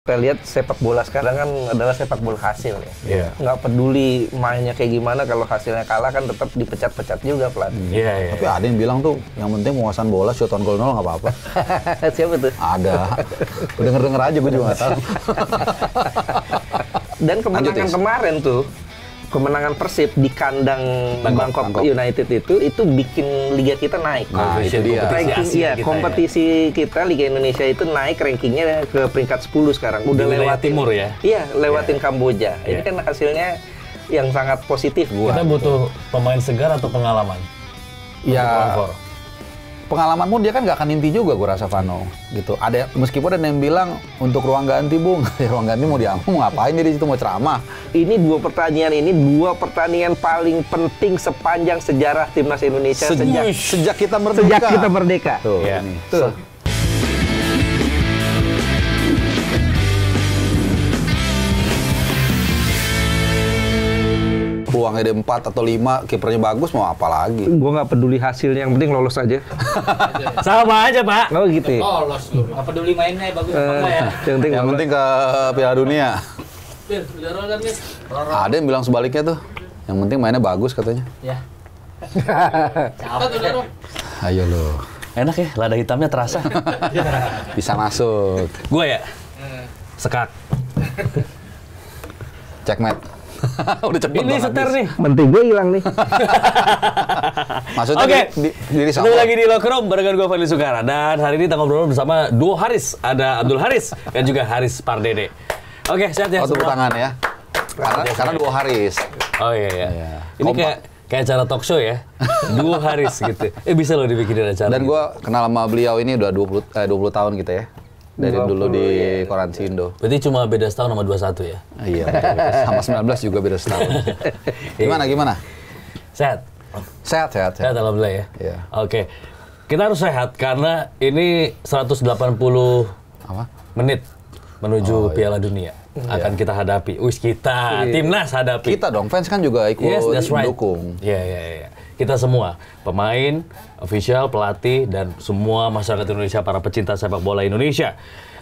Kita lihat sepak bola sekarang kan adalah sepak bola hasil ya. Nggak peduli mainnya kayak gimana, kalau hasilnya kalah kan tetap dipecat-pecat juga pelatih. Tapi ada yang bilang tuh, yang penting penguasaan bola, shoot on goal 0 nggak apa-apa. Siapa tuh? Ada. Denger-denger aja, gue juga nggak tahu. Dan kemenangan kemarin tuh, kemenangan Persib di kandang Bangkok United itu bikin liga kita naik. Nah, itu dia. Kompetisi kita Liga Indonesia itu naik rankingnya ke peringkat 10 sekarang. Udah lewat timur ya? Iya, lewatin Kamboja. Ini kan hasilnya yang sangat positif. Kita butuh pemain segar atau pengalaman? Ya, pengalaman pun dia kan nggak akan inti juga, gue rasa, Vano. Gitu. Ada, meskipun ada yang bilang untuk ruang ganti, Bung. Ruang ganti mau ngapain dia di situ, mau ceramah? Ini dua pertandingan paling penting sepanjang sejarah timnas Indonesia sejak kita merdeka. Tuh, ya. Tuh. Peluangnya ada 4 atau 5, kipernya bagus, mau apa lagi? Gue nggak peduli hasilnya, yang penting lolos aja. Sama aja, Pak. Oh gitu. Lolos lu. Nggak peduli mainnya bagus apa ya. Yang penting ke Piala Dunia. Ada yang bilang sebaliknya tuh. Yang penting mainnya bagus katanya. Ya. Siapa tuh? Ayo lo. Enak ya, lada hitamnya terasa. Bisa masuk. Gue ya? Sekak. Checkmate. Udah cepet Ini seter nih. Menteri gue hilang nih. Maksudnya diri Ketemu lagi di Locker Room barengan gue Fadli Sukara. Dan hari ini kita ngobrol bersama duo Haris. Ada Abdul Haris dan juga Haris Pardede. Oke, sehat ya tepuk tangan ya. Karena duo Haris. Oh iya. Ini kayak acara talk show ya. Duo Haris gitu. Bisa loh dibikinin acara. Dan gue kenal sama beliau ini udah 20 tahun gitu ya. Dari dulu di Koran Sindo. Berarti cuma beda setahun sama 21 ya? Iya, sama 19 juga beda setahun. Gimana? Sehat? Sehat. Sehat, alhamdulillah ya? Iya. Oke. Kita harus sehat karena ini 180 menit menuju Piala Dunia. Akan kita hadapi. Timnas hadapi. Kita dong, fans kan juga ikut mendukung. Iya. Kita semua, pemain, official, pelatih, dan semua masyarakat Indonesia, para pecinta sepak bola Indonesia.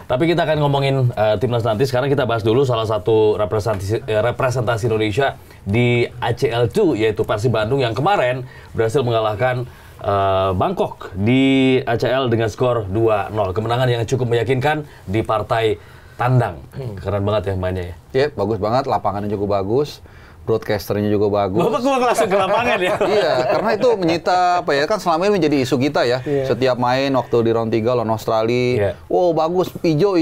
Tapi kita akan ngomongin timnas nanti. Sekarang kita bahas dulu salah satu representasi Indonesia di ACL2, yaitu Persib Bandung yang kemarin berhasil mengalahkan Bangkok di ACL dengan skor 2-0. Kemenangan yang cukup meyakinkan di partai tandang. Keren banget ya mainnya ya. Iya, bagus banget. Lapangannya juga bagus. Broadcasternya juga bagus. Bapak gua langsung ke lapangan ya? Iya, karena itu menyita kan selama ini menjadi isu kita ya. Setiap main waktu di round 3 lawan Australia, wow bagus, hijau.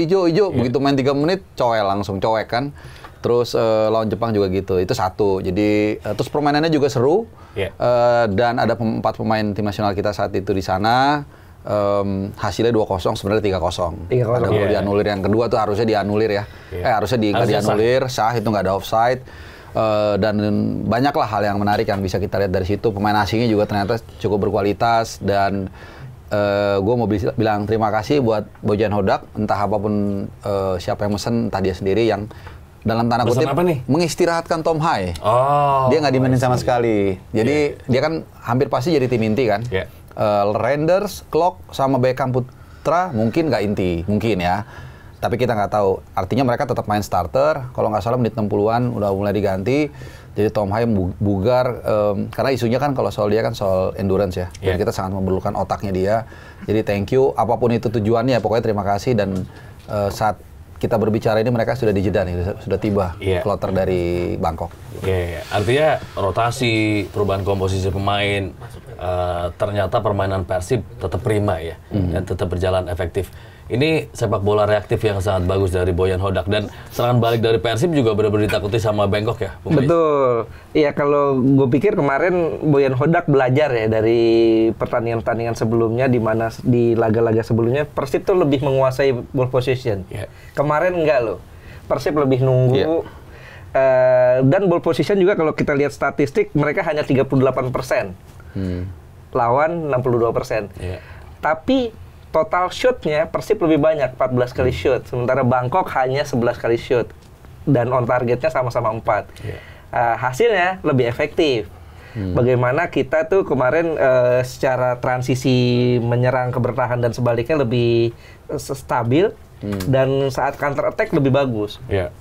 Begitu main 3 menit, langsung cowek kan. Terus lawan Jepang juga gitu, itu satu. Jadi terus permainannya juga seru. Dan ada 4 pemain tim nasional kita saat itu di sana. Hasilnya 2-0, sebenarnya 3-0. Ada gol dianulir, yang kedua tuh harusnya dianulir ya. Harusnya nggak dianulir, sah itu nggak ada offside. Dan banyaklah hal yang menarik yang bisa kita lihat dari situ. Pemain asingnya juga ternyata cukup berkualitas. Dan gue mau bilang terima kasih buat Bojan Hodak. Entah apapun siapa yang mesen, entah dia sendiri yang dalam tanda kutip mengistirahatkan Tom Hai. Dia nggak dimainin sama sekali. Jadi dia kan hampir pasti jadi tim inti kan. Renders, Klok, sama Beckham Putra mungkin nggak inti. Mungkin ya. Tapi kita nggak tahu. Artinya mereka tetap main starter. Kalau nggak salah menit 60-an udah mulai diganti. Jadi Tom Hai bugar. Karena isunya kan kalau soal dia kan soal endurance ya. Dan kita sangat memerlukan otaknya dia. Jadi thank you. Apapun itu tujuannya, pokoknya terima kasih. Dan saat kita berbicara ini mereka sudah di Jeddah nih. Sudah tiba kloter dari Bangkok. Artinya rotasi, perubahan komposisi pemain. Ternyata permainan Persib tetap prima ya. Dan tetap berjalan efektif. Ini sepak bola reaktif yang sangat bagus dari Bojan Hodak, dan serangan balik dari Persib juga benar-benar ditakuti sama Bangkok ya, Bung. Betul. Iya, kalau gue pikir kemarin Bojan Hodak belajar ya dari pertandingan-pertandingan sebelumnya, di mana di laga-laga sebelumnya Persib tuh lebih menguasai ball position. Kemarin enggak loh. Persib lebih nunggu. Dan ball position juga kalau kita lihat statistik mereka hanya 38%. Lawan 62%. Tapi total shoot-nya Persib lebih banyak, 14 kali shoot. Sementara Bangkok hanya 11 kali shoot. Dan on targetnya sama-sama 4. Hasilnya lebih efektif. Bagaimana kita tuh kemarin secara transisi menyerang ke bertahan dan sebaliknya lebih stabil. dan saat counter attack lebih bagus. Iya.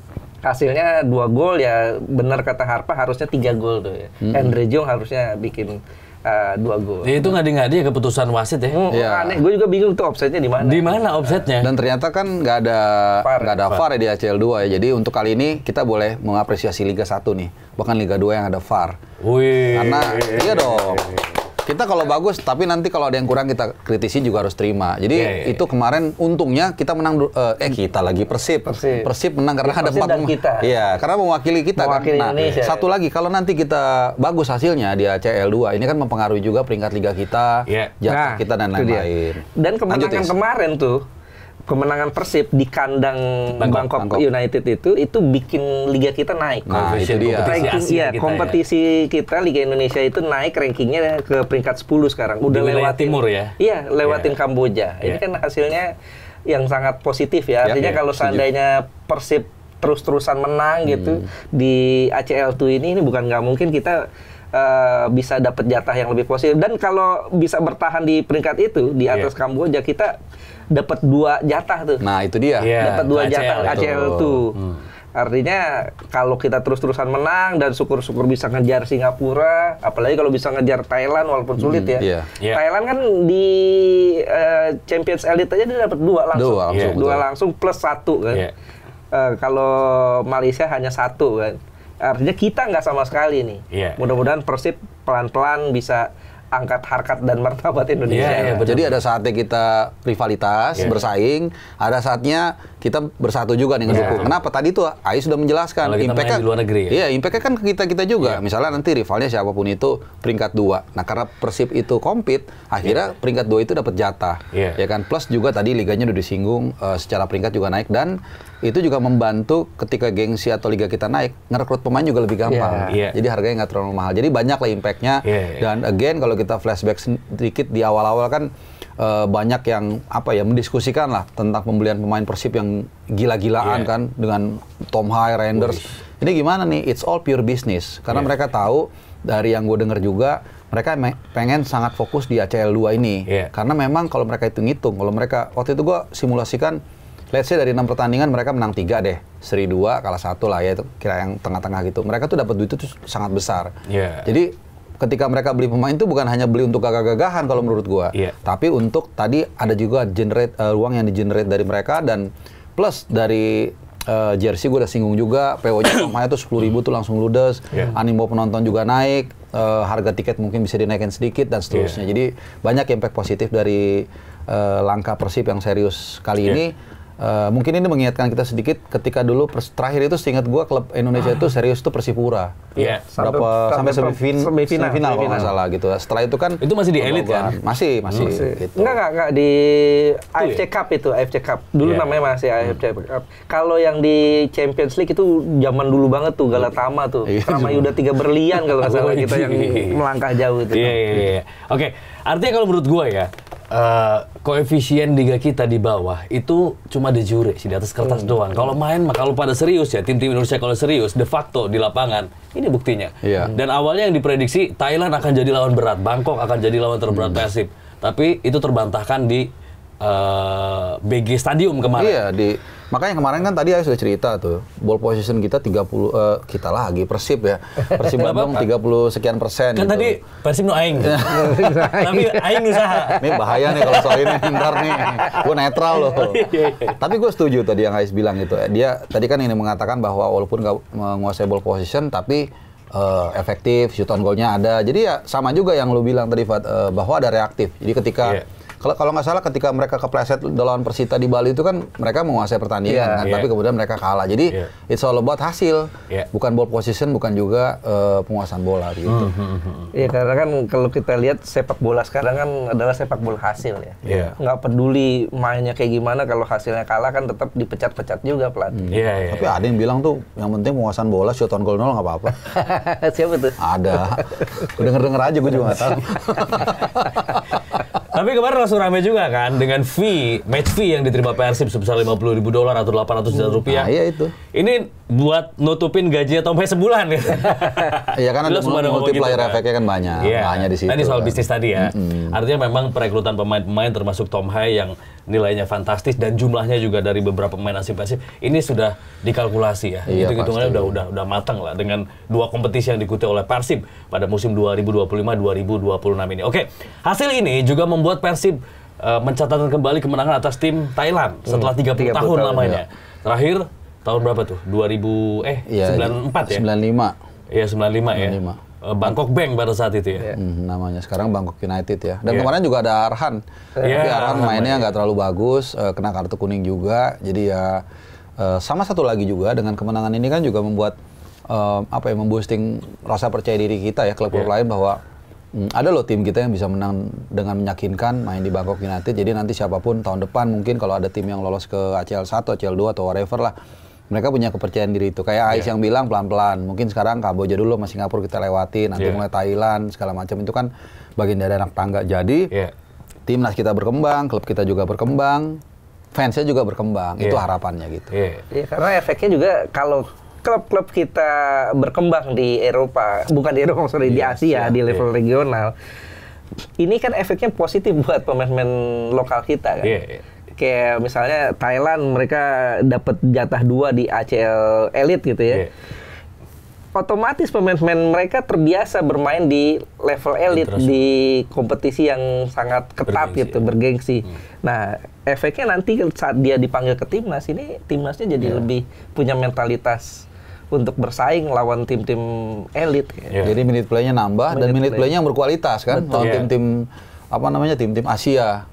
Hasilnya 2 gol ya, benar kata Harpa harusnya 3 gol tuh ya. Andre Jong harusnya bikin 2 gol. Ya, itu ngadi-ngadi keputusan wasit ya. Iya. Aneh, gue juga bingung tuh offside-nya di mana. Di mana offside-nya? Dan ternyata kan nggak ada VAR ya di ACL 2 ya. Jadi untuk kali ini kita boleh mengapresiasi Liga 1 nih, bahkan Liga 2 yang ada VAR. Wih. Karena iya dong. Kita kalau bagus, tapi nanti kalau ada yang kurang kita kritisi juga harus terima. Jadi itu kemarin untungnya kita menang. Kita lagi Persib menang karena ada 4 kita. Iya, karena mewakili kita mewakili kan. Nah, Indonesia. satu lagi kalau nanti kita bagus hasilnya di ACL 2, ini kan mempengaruhi juga peringkat liga kita, jatah kita dan lain-lain. Dan kemenangan kemarin tuh, kemenangan Persib di kandang Bangkok United itu bikin liga kita naik. Nah, itu dia. Kompetisi kita Liga Indonesia itu naik rankingnya ke peringkat 10 sekarang. Udah lewatin timur ya. Iya, lewatin Kamboja. Ini kan hasilnya yang sangat positif ya. Artinya kalau seandainya Persib terus-terusan menang gitu di ACL 2 ini bukan nggak mungkin kita bisa dapat jatah yang lebih positif. Dan kalau bisa bertahan di peringkat itu di atas Kamboja, kita dapat 2 jatah tuh. Nah, itu dia. Dapat 2 jatah ACL tuh. Artinya kalau kita terus-terusan menang dan syukur-syukur bisa ngejar Singapura, apalagi kalau bisa ngejar Thailand walaupun sulit ya. Thailand kan di Champions Elite aja dia dapat 2 langsung. 2 langsung plus 1 kan. Kalau Malaysia hanya 1 kan. Artinya kita nggak sama sekali nih. Mudah-mudahan Persib pelan-pelan bisa angkat harkat dan martabat Indonesia. Jadi ada saatnya kita rivalitas, bersaing, ada saatnya kita bersatu juga nih ngedukung. Kenapa? Tadi tuh Ai sudah menjelaskan. Impact-nya di luar negeri ya? Iya, impact-nya kan ke kita juga. Misalnya nanti rivalnya siapapun itu peringkat 2. Nah, karena Persib itu compete, akhirnya peringkat 2 itu dapat jatah. Ya kan? Plus juga tadi liganya udah disinggung, secara peringkat juga naik, dan itu juga membantu ketika gengsi atau liga kita naik, ngerekrut pemain juga lebih gampang. Jadi harganya nggak terlalu mahal. Jadi banyak lah impact-nya. Dan again, kalau kita flashback sedikit di awal-awal kan banyak yang mendiskusikan lah tentang pembelian pemain Persib yang gila-gilaan kan dengan Tom Hai, Reinders. Ini gimana nih? It's all pure business. Karena mereka tahu, dari yang gue denger juga, mereka pengen sangat fokus di ACL 2 ini. Karena memang kalau mereka hitung-hitung, kalau mereka waktu itu gue simulasikan, let's say dari 6 pertandingan mereka menang 3 deh, seri 2, kalah 1 lah ya, itu kira yang tengah-tengah gitu. Mereka tuh dapat duit itu sangat besar. Jadi ketika mereka beli pemain itu bukan hanya beli untuk gagah-gagahan kalau menurut gua, tapi untuk tadi ada juga uang yang di-generate dari mereka, dan plus dari jersey gua udah singgung juga, PO-nya pemainnya tuh 10.000 tuh langsung ludes, animo penonton juga naik, harga tiket mungkin bisa dinaikin sedikit dan seterusnya. Jadi banyak impact positif dari langkah Persib yang serius kali ini. Mungkin ini mengingatkan kita sedikit ketika dulu terakhir itu seingat gua klub Indonesia itu serius tuh Persipura. Sampai semifinal kalau nggak salah gitu. Setelah itu kan itu masih di elit kan? Masih. Gitu. Enggak di AFC Cup itu, AFC Cup. Dulu namanya masih AFC Cup. Kalau yang di Champions League itu zaman dulu banget tuh, Galatama tuh. Sama Yuda 3 berlian kalau nggak salah, kita yang melangkah jauh itu. Oke, artinya kalau menurut gua ya, koefisien liga kita di bawah itu cuma de jure sih, di atas kertas doang. Kalau kalau pada serius ya, tim-tim Indonesia kalau serius, de facto di lapangan ini buktinya. Dan awalnya yang diprediksi Thailand akan jadi lawan berat, Bangkok akan jadi lawan terberat Persib, tapi itu terbantahkan di BG Stadium kemarin. Makanya kemarin kan tadi saya sudah cerita tuh, ball position kita 30, kita lagi Persib ya. Persib Bandung 30 sekian persen. Kan gitu. tadi Persib aing. Tapi aing usaha. Ini bahaya nih kalau soal ini, ntar nih. Gue netral loh. Tapi gue setuju tadi yang Ais bilang gitu. Dia tadi kan ini mengatakan bahwa walaupun nggak menguasai ball position, tapi efektif, shoot on goal-nya ada. Jadi ya sama juga yang lu bilang tadi, Fat, bahwa ada reaktif. Jadi ketika kalau nggak salah ketika mereka kepleset lawan Persita di Bali itu kan mereka menguasai pertandingan kan, tapi kemudian mereka kalah. Jadi it's all about hasil, bukan ball position, bukan juga penguasaan bola gitu. Iya, karena kan kalau kita lihat sepak bola sekarang kan adalah sepak bola hasil ya. Nggak peduli mainnya kayak gimana, kalau hasilnya kalah kan tetap dipecat-pecat juga pelatih. Tapi ada yang bilang tuh yang penting penguasaan bola, shoot on goal 0 nggak apa-apa. Siapa tuh? Ada. Denger-denger aja, gue juga nggak tahu. Tapi kemarin langsung rame juga kan dengan match fee yang diterima Persib sebesar $50.000 atau $800 juta. Nah, iya itu. Ini buat nutupin gajinya Tom Hai sebulan ya. Iya kan ada multiplier efeknya kan banyak. Banyak di situ. Ini soal bisnis tadi ya. Artinya memang perekrutan pemain-pemain termasuk Tom Hai yang nilainya fantastis dan jumlahnya juga dari beberapa pemain asing Persib ini sudah dikalkulasi ya. Hitung-hitungannya udah matang lah dengan 2 kompetisi yang diikuti oleh Persib pada musim 2025-2026 ini. Oke, hasil ini juga membuat Persib mencatatkan kembali kemenangan atas tim Thailand setelah 30 tahun lamanya. Terakhir tahun berapa tuh? 94 ya? 95. Iya, 95 ya. Bangkok Bank pada saat itu ya. Namanya sekarang Bangkok United ya. Dan kemarin juga ada Arhan. Tapi Arhan mainnya nggak terlalu bagus, kena kartu kuning juga. Jadi ya sama satu lagi juga dengan kemenangan ini kan juga membuat memboosting rasa percaya diri kita ya klub-klub lain bahwa ada loh tim kita yang bisa menang dengan meyakinkan main di Bangkok United. Jadi nanti siapapun tahun depan mungkin kalau ada tim yang lolos ke ACL 1, ACL 2 atau whatever lah. Mereka punya kepercayaan diri itu. Kayak Ais yang bilang pelan-pelan. Mungkin sekarang Kamboja dulu sama Singapura kita lewati, nanti mulai Thailand, segala macam itu kan bagian dari anak tangga. Jadi timnas kita berkembang, klub kita juga berkembang, fansnya juga berkembang. Itu harapannya gitu. Karena efeknya juga kalau klub-klub kita berkembang di Eropa, bukan di Eropa, sorry, di Asia, di level regional, ini kan efeknya positif buat pemain-pemain lokal kita kan. Kayak misalnya Thailand, mereka dapat jatah 2 di ACL Elite gitu ya. Otomatis pemain-pemain mereka terbiasa bermain di level elite di kompetisi yang sangat ketat gitu, bergengsi. Nah, efeknya nanti saat dia dipanggil ke timnas, ini timnasnya jadi lebih punya mentalitas untuk bersaing lawan tim-tim elit. Jadi minute play-nya nambah dan minute play-nya yang berkualitas kan. Lawan tim-tim tim-tim Asia.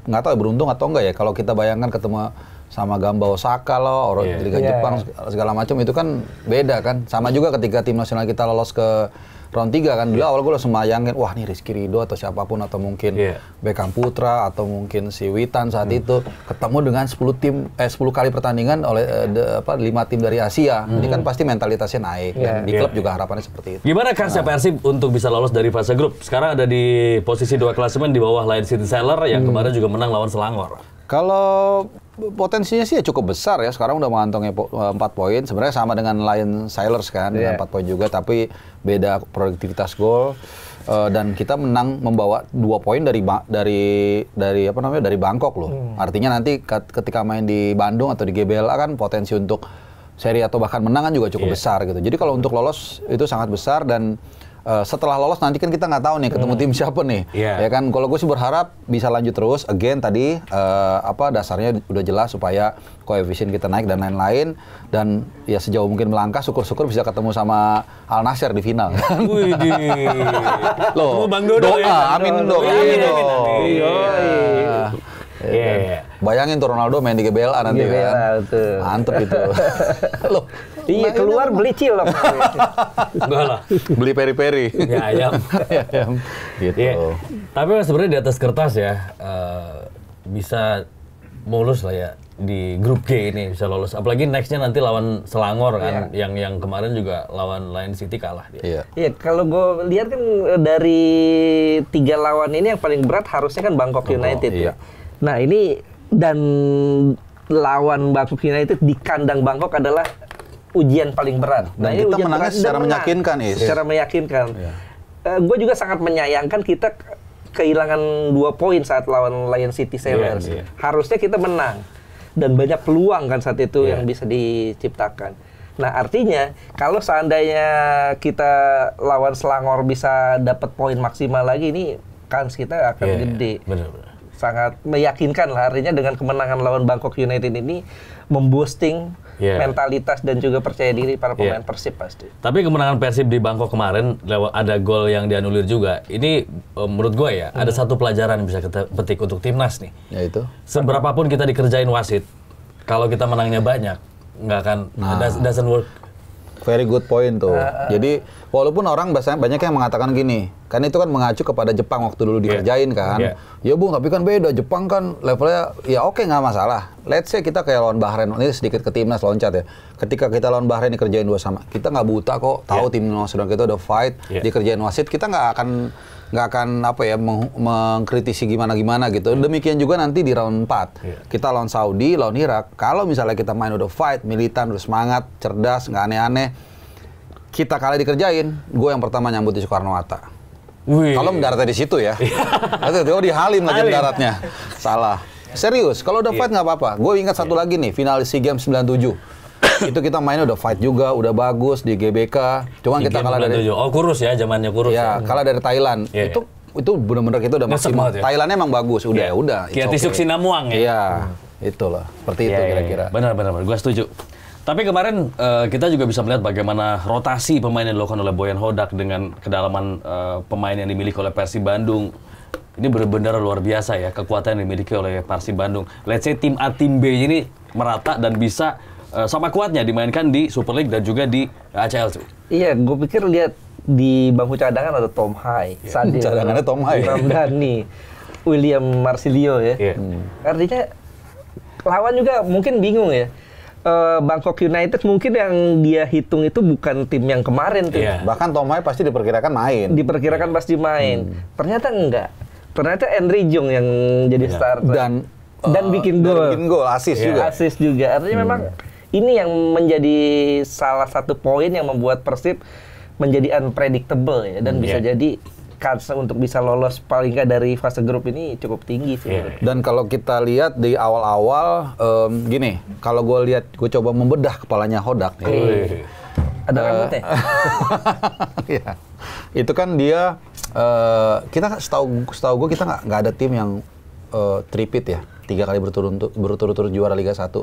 Nggak tahu beruntung atau enggak ya kalau kita bayangkan ketemu sama Gamba Osaka loh, Liga Jepang segala macam itu kan beda kan. Sama juga ketika tim nasional kita lolos ke round 3 kan. Dulu awal gue langsung bayangin, wah nih Rizky Ridho atau siapapun atau mungkin Beckham Putra atau mungkin si Witan saat itu ketemu dengan 10 kali pertandingan oleh 5 tim dari Asia. Ini kan pasti mentalitasnya naik dan di klub juga harapannya seperti itu. Gimana kansnya Persib untuk bisa lolos dari fase grup? Sekarang ada di posisi 2 klasemen di bawah Lion City Sailor yang kemarin juga menang lawan Selangor. Kalau potensinya sih ya cukup besar ya. Sekarang udah mengantongi 4 poin. Sebenarnya sama dengan Lion Sailors kan, dengan 4 poin juga, tapi beda produktivitas gol. Dan kita menang membawa 2 poin dari Bangkok loh. Artinya nanti ketika main di Bandung atau di GBLA kan potensi untuk seri atau bahkan menang kan juga cukup besar gitu. Jadi kalau untuk lolos itu sangat besar dan setelah lolos nanti kan kita nggak tahu nih ketemu tim siapa nih, ya kan. Kalau gue sih berharap bisa lanjut terus. Again tadi dasarnya udah jelas supaya koefisien kita naik dan lain-lain, dan ya sejauh mungkin melangkah. Syukur-syukur bisa ketemu sama Al Nassr di final. Loh, Bang Dodo doa, amin dong. Bayangin tuh Ronaldo main di GBLA nanti kan. Mantep itu. Loh, iya, keluar beli cilok. Enggak lah. Beli peri-peri. Ya, ayam. Gitu. Tapi sebenarnya di atas kertas ya bisa mulus lah ya di grup G ini, bisa lolos. Apalagi nextnya nanti lawan Selangor kan, yang kemarin juga lawan Lion City kalah dia. Iya, kalau gue lihat kan dari 3 lawan ini yang paling berat harusnya kan Bangkok United. Ya. Nah ini dan lawan Bangkok United di kandang Bangkok adalah ujian paling berat. Dan kita menangnya secara meyakinkan, secara meyakinkan. Gue juga sangat menyayangkan kita kehilangan 2 poin saat lawan Lion City Sailors. Harusnya kita menang dan banyak peluang kan saat itu yang bisa diciptakan. Nah artinya kalau seandainya kita lawan Selangor bisa dapat poin maksimal lagi, ini kans kita akan gede. Benar-benar. Sangat meyakinkan lah, artinya dengan kemenangan lawan Bangkok United ini memboosting mentalitas dan juga percaya diri para pemain Persib pasti. Tapi kemenangan Persib di Bangkok kemarin ada gol yang dianulir juga. Ini menurut gue ya ada satu pelajaran yang bisa kita petik untuk timnas nih. Yaitu seberapapun kita dikerjain wasit, kalau kita menangnya banyak nggak akan doesn't work. Very good point tuh. Jadi walaupun orang banyak yang mengatakan gini, kan itu kan mengacu kepada Jepang waktu dulu dikerjain kan. Ya Bung, tapi kan beda. Jepang kan levelnya ya oke, nggak masalah. Let's say kita kayak lawan Bahrain, ini sedikit ke timnas loncat ya. Ketika kita lawan Bahrain dikerjain 2-2, kita nggak buta kok. Tahu tim nasional kita udah fight, dikerjain wasit, kita nggak akan apa ya mengkritisi gimana gitu. Demikian juga nanti di round 4 kita lawan Saudi, lawan Irak. Kalau misalnya kita main udah fight, militan, udah semangat, cerdas, nggak aneh-aneh, kita kalah dikerjain, gue yang pertama nyambut di Soekarno-Hatta. Kalau mendaratnya di situ ya. Itu di Halim lagi mendaratnya. Salah. Serius, kalau udah fight nggak apa-apa. Gue ingat satu lagi nih, final SEA Games 97. Itu kita mainnya udah fight juga, udah bagus di GBK. Cuman kita kalah dari kurus ya, zamannya kurus. Ya, kalah dari Thailand. Itu benar-benar kita udah maksimal. Ya? Thailandnya emang bagus, udah. Kiatisuk Sinamuang ya. Iya, itulah. Seperti itu kira-kira. Benar, gue setuju. Tapi kemarin kita juga bisa melihat bagaimana rotasi pemain yang dilakukan oleh Boyan Hodak dengan kedalaman pemain yang dimiliki oleh Persib Bandung. Ini benar-benar luar biasa ya, kekuatan yang dimiliki oleh Persib Bandung. Let's say tim A, tim B ini merata dan bisa sama kuatnya dimainkan di Super League dan juga di ACL tuh. Iya, gue pikir lihat di bangku cadangan ada Tom Hai, Sadil, cadangannya Tom Hai, Ramdhani, William Marsilio ya. Artinya lawan juga mungkin bingung ya. Bangkok United mungkin yang dia hitung itu bukan tim yang kemarin tuh. Bahkan Tom Hai pasti diperkirakan main. Diperkirakan pasti main. Ternyata enggak. Ternyata Henry Jung yang jadi starter. Dan bikin gol. Bikin gol, assist juga. Assist juga. Artinya memang ini yang menjadi salah satu poin yang membuat Persib menjadi unpredictable ya. Dan bisa jadi kans untuk bisa lolos paling nggak dari fase grup ini cukup tinggi sih. Dan kalau kita lihat di awal-awal, gini, kalau gue lihat, gue coba membedah kepalanya Hodak. Ada rambutnya? Iya. Itu kan dia, kita setahu gue kita nggak ada tim yang tripit ya. 3 kali berturut-turut juara Liga 1.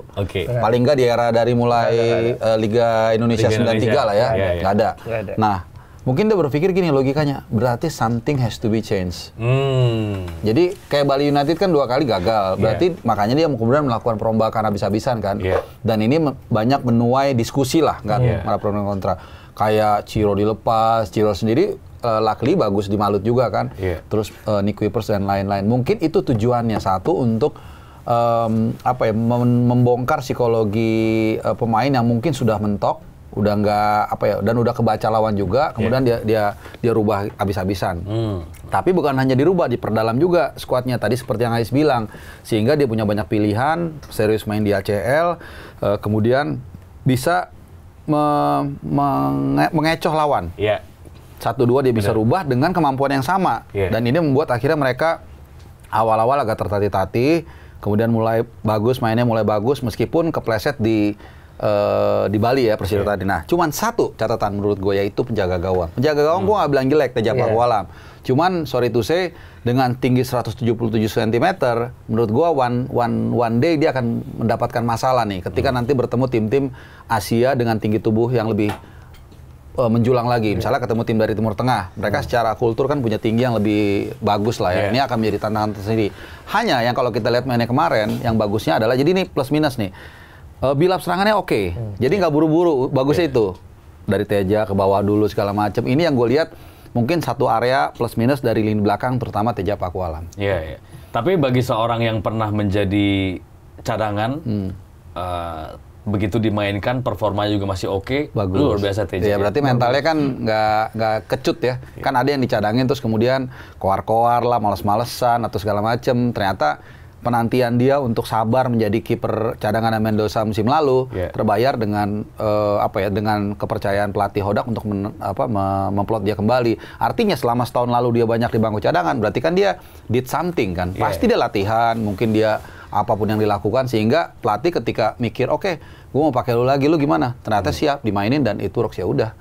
Paling nggak di era dari mulai Liga Indonesia 93 lah ya. Nggak ada. Nah, mungkin dia berpikir gini logikanya, berarti something has to be changed. Jadi kayak Bali United kan 2 kali gagal, berarti makanya dia kemudian melakukan perombakan habis-habisan kan. Dan ini banyak menuai diskusi lah kan, para pro dan kontra. Kayak Ciro dilepas, Ciro sendiri luckily bagus di Malut juga kan. Terus Nick Kuipers dan lain-lain. Mungkin itu tujuannya, satu untuk membongkar psikologi pemain yang mungkin sudah mentok, udah nggak dan udah kebaca lawan juga, kemudian dia rubah habis-habisan. Tapi bukan hanya dirubah, diperdalam juga skuadnya tadi seperti yang Ais bilang, sehingga dia punya banyak pilihan, serius main di ACL, kemudian bisa mengecoh lawan. 1-2 dia bisa rubah dengan kemampuan yang sama, dan ini membuat akhirnya mereka awal-awal agak tertatih-tatih, kemudian mulai bagus, mainnya mulai bagus meskipun kepleset di Bali ya Persib tadi. Nah, cuman satu catatan menurut gue, yaitu penjaga gawang. Penjaga gawang gue nggak bilang jelek, Teja Pakualam. Cuman sorry to say, dengan tinggi 177 cm, menurut gue one day dia akan mendapatkan masalah nih ketika nanti bertemu tim-tim Asia dengan tinggi tubuh yang lebih menjulang lagi. Misalnya ketemu tim dari Timur Tengah, mereka secara kultur kan punya tinggi yang lebih bagus lah ya. Ini akan menjadi tantangan tersendiri. Hanya yang kalau kita lihat mainnya kemarin, yang bagusnya adalah, jadi ini plus minus nih. Build up serangannya oke. Jadi nggak buru-buru, bagusnya itu. Dari Teja ke bawah dulu segala macam. Ini yang gue lihat mungkin satu area plus minus dari lini belakang, terutama Teja Pakualam. Tapi bagi seorang yang pernah menjadi cadangan, begitu dimainkan performanya juga masih oke, bagus, luar biasa Teja. Ya berarti mentalnya kan nggak kecut ya. Kan ada yang dicadangin terus kemudian koar-koar lah, males-malesan atau segala macem. Ternyata penantian dia untuk sabar menjadi kiper cadangan Mendoza musim lalu terbayar dengan dengan kepercayaan pelatih Hodak untuk memplot dia kembali. Artinya selama setahun lalu dia banyak di bangku cadangan, berarti kan dia did something kan. Pasti dia latihan, mungkin dia apapun yang dilakukan, sehingga pelatih ketika mikir, oke, gue mau pakai lu lagi, lu gimana? Ternyata siap dimainin dan itu works, ya udah.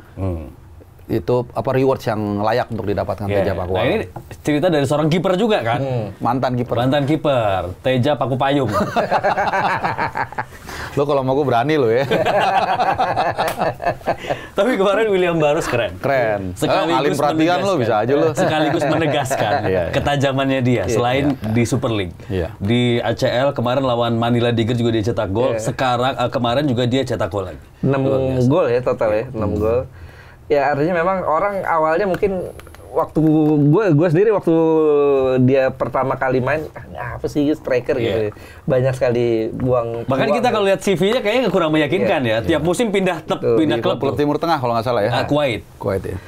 Itu rewards yang layak untuk didapatkan Teja Pakualam. Nah, ini cerita dari seorang kiper juga kan? Mantan kiper Teja Pakupayung. Lo kalau mau gue berani lo ya. Tapi kemarin William Barus keren. Sekaligus perhatian lo bisa aja lo. Sekaligus menegaskan ketajamannya dia. Selain di Super League, di ACL kemarin lawan Manila Tigers juga dia cetak gol. Sekarang kemarin juga dia cetak gol lagi. 6 gol ya total ya, 6 gol. Ya artinya memang orang awalnya mungkin waktu gue sendiri waktu dia pertama kali main, apa sih striker gitu, banyak sekali buang. Bahkan kita kalau lihat CV-nya kayaknya kurang meyakinkan ya. Tiap musim pindah klub Timur Tengah kalau nggak salah ya. Kuwait ya.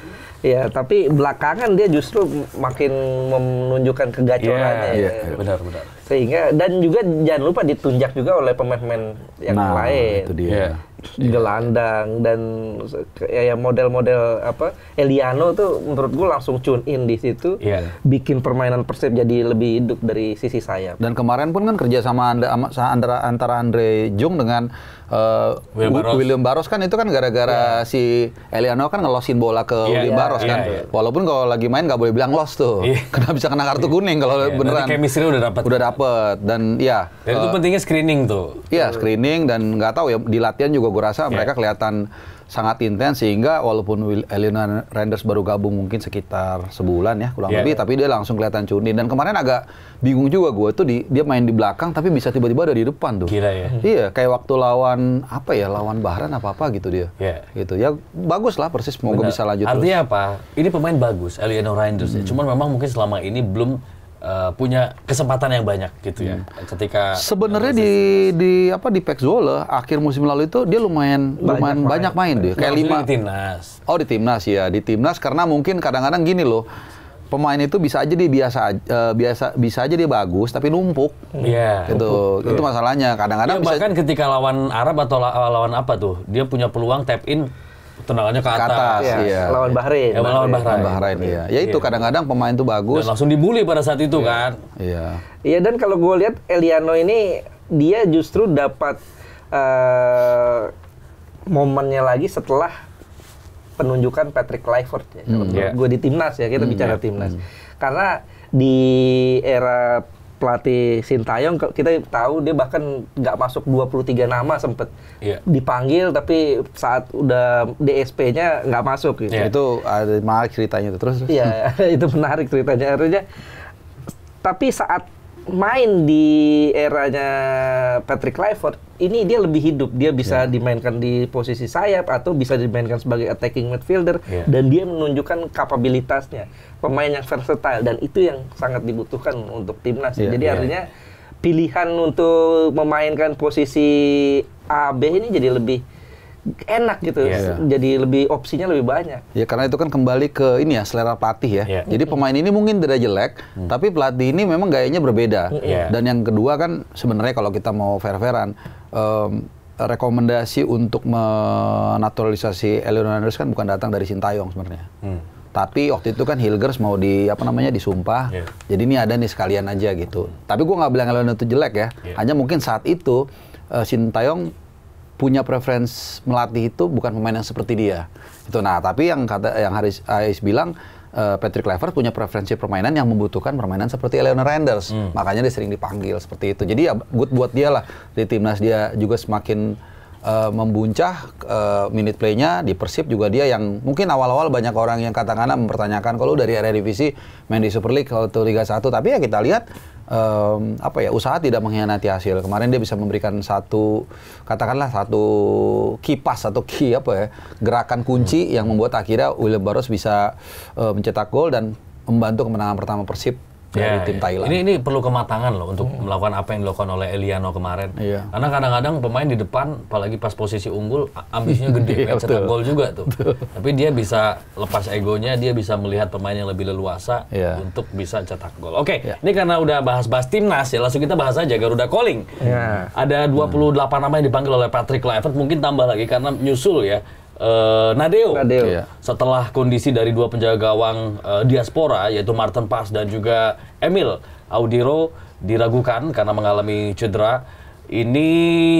Ya, tapi belakangan dia justru makin menunjukkan kegacorannya. Benar. Sehingga dan juga jangan lupa ditunjak juga oleh pemain-pemain yang lain. Itu dia. Gelandang dan ya model-model Eliano tuh menurut gue langsung tune in di situ, bikin permainan Persib jadi lebih hidup dari sisi sayap. Dan kemarin pun kan kerja sama antara Andre Jung dengan William Barros kan itu kan gara-gara si Eliano kan ngelosin bola ke William Barros kan. Walaupun kalau lagi main nggak boleh bilang los tuh, karena bisa kena kartu kuning kalau beneran. Chemistry udah dapat dan itu pentingnya screening tuh. Iya, screening dan nggak tahu ya di latihan juga gue rasa mereka kelihatan sangat intens sehingga walaupun Elino Randers baru gabung mungkin sekitar sebulan ya kurang lebih, tapi dia langsung kelihatan cunin. Dan kemarin agak bingung juga gue tuh dia main di belakang tapi bisa tiba-tiba ada di depan tuh. Gila ya. Iya, kayak waktu lawan Bahrain apa gitu dia. Gitu ya, bagus lah Persis, semoga bisa lanjut. Artinya apa? Ini pemain bagus, Elino Randers ya. Cuman memang mungkin selama ini belum punya kesempatan yang banyak gitu ya. Ketika sebenarnya di Pek Zwolle akhir musim lalu itu dia lumayan banyak main dia. Kayak 5 di timnas. Oh, di timnas ya, di timnas karena mungkin kadang-kadang gini loh. Pemain itu bisa aja dia bisa aja dia bagus tapi numpuk. Iya. Itu masalahnya. Kadang-kadang bahkan ketika lawan Arab atau lawan apa tuh, dia punya peluang tap in tendangannya ke atas. Lawan Bahrain. Lawan Bahrain. Ya itu kadang-kadang pemain tuh bagus. Dan langsung dibully pada saat itu kan. Iya, dan kalau gue lihat Eliano ini dia justru dapat momennya lagi setelah penunjukan Patrick Kluivert ya. Kalau gue di timnas ya, kita bicara timnas. Karena di era pelatih Sintayong kita tahu dia bahkan nggak masuk 23 nama sempet dipanggil, tapi saat udah DSP-nya nggak masuk gitu. Itu ada menarik ceritanya itu terus. Iya, itu menarik ceritanya. Artinya tapi saat main di eranya Patrick Kluivert ini dia lebih hidup, dia bisa dimainkan di posisi sayap atau bisa dimainkan sebagai attacking midfielder dan dia menunjukkan kapabilitasnya, pemain yang versatile dan itu yang sangat dibutuhkan untuk timnas. Jadi artinya pilihan untuk memainkan posisi A B ini jadi lebih enak gitu, jadi lebih opsinya lebih banyak. Ya karena itu kan kembali ke ini ya selera pelatih ya. Jadi pemain ini mungkin tidak jelek, tapi pelatih ini memang gayanya berbeda. Dan yang kedua kan sebenarnya kalau kita mau fair-fairan, rekomendasi untuk menaturalisasi Elino Randers kan bukan datang dari Sintayong sebenarnya. Tapi waktu itu kan Hilgers mau disumpah. Jadi ini ada nih sekalian aja gitu. Tapi gue nggak bilang Elino itu jelek ya. Hanya mungkin saat itu Sintayong punya preferensi melatih itu bukan pemain yang seperti dia. Itu tapi yang Haris bilang Patrick Kluivert punya preferensi permainan yang membutuhkan permainan seperti Elino Randers. Makanya dia sering dipanggil seperti itu. Jadi ya good buat dia lah di timnas, dia juga semakin membuncah minute play-nya di Persib juga dia yang mungkin awal-awal banyak orang yang katakanlah mempertanyakan kalau dari Eredivisie main di Super League kalau Liga 1, tapi ya kita lihat usaha tidak mengkhianati hasil. Kemarin dia bisa memberikan satu kipas atau gerakan kunci yang membuat akhirnya William Barros bisa mencetak gol dan membantu kemenangan pertama Persib dari tim Thailand. Ini perlu kematangan loh untuk melakukan apa yang dilakukan oleh Eliano kemarin. Karena kadang-kadang pemain di depan, apalagi pas posisi unggul, ambisinya gede, cetak gol juga tuh. Tapi dia bisa lepas egonya, dia bisa melihat pemain yang lebih leluasa untuk bisa cetak gol. Oke, ini karena udah bahas-bahas timnas ya, langsung kita bahas aja Garuda Calling. Ada 28 nama yang dipanggil oleh Patrick Kluivert, mungkin tambah lagi karena nyusul ya. Nadeo. Setelah kondisi dari dua penjaga gawang diaspora yaitu Martin Pas dan juga Emil Audiro diragukan karena mengalami cedera. Ini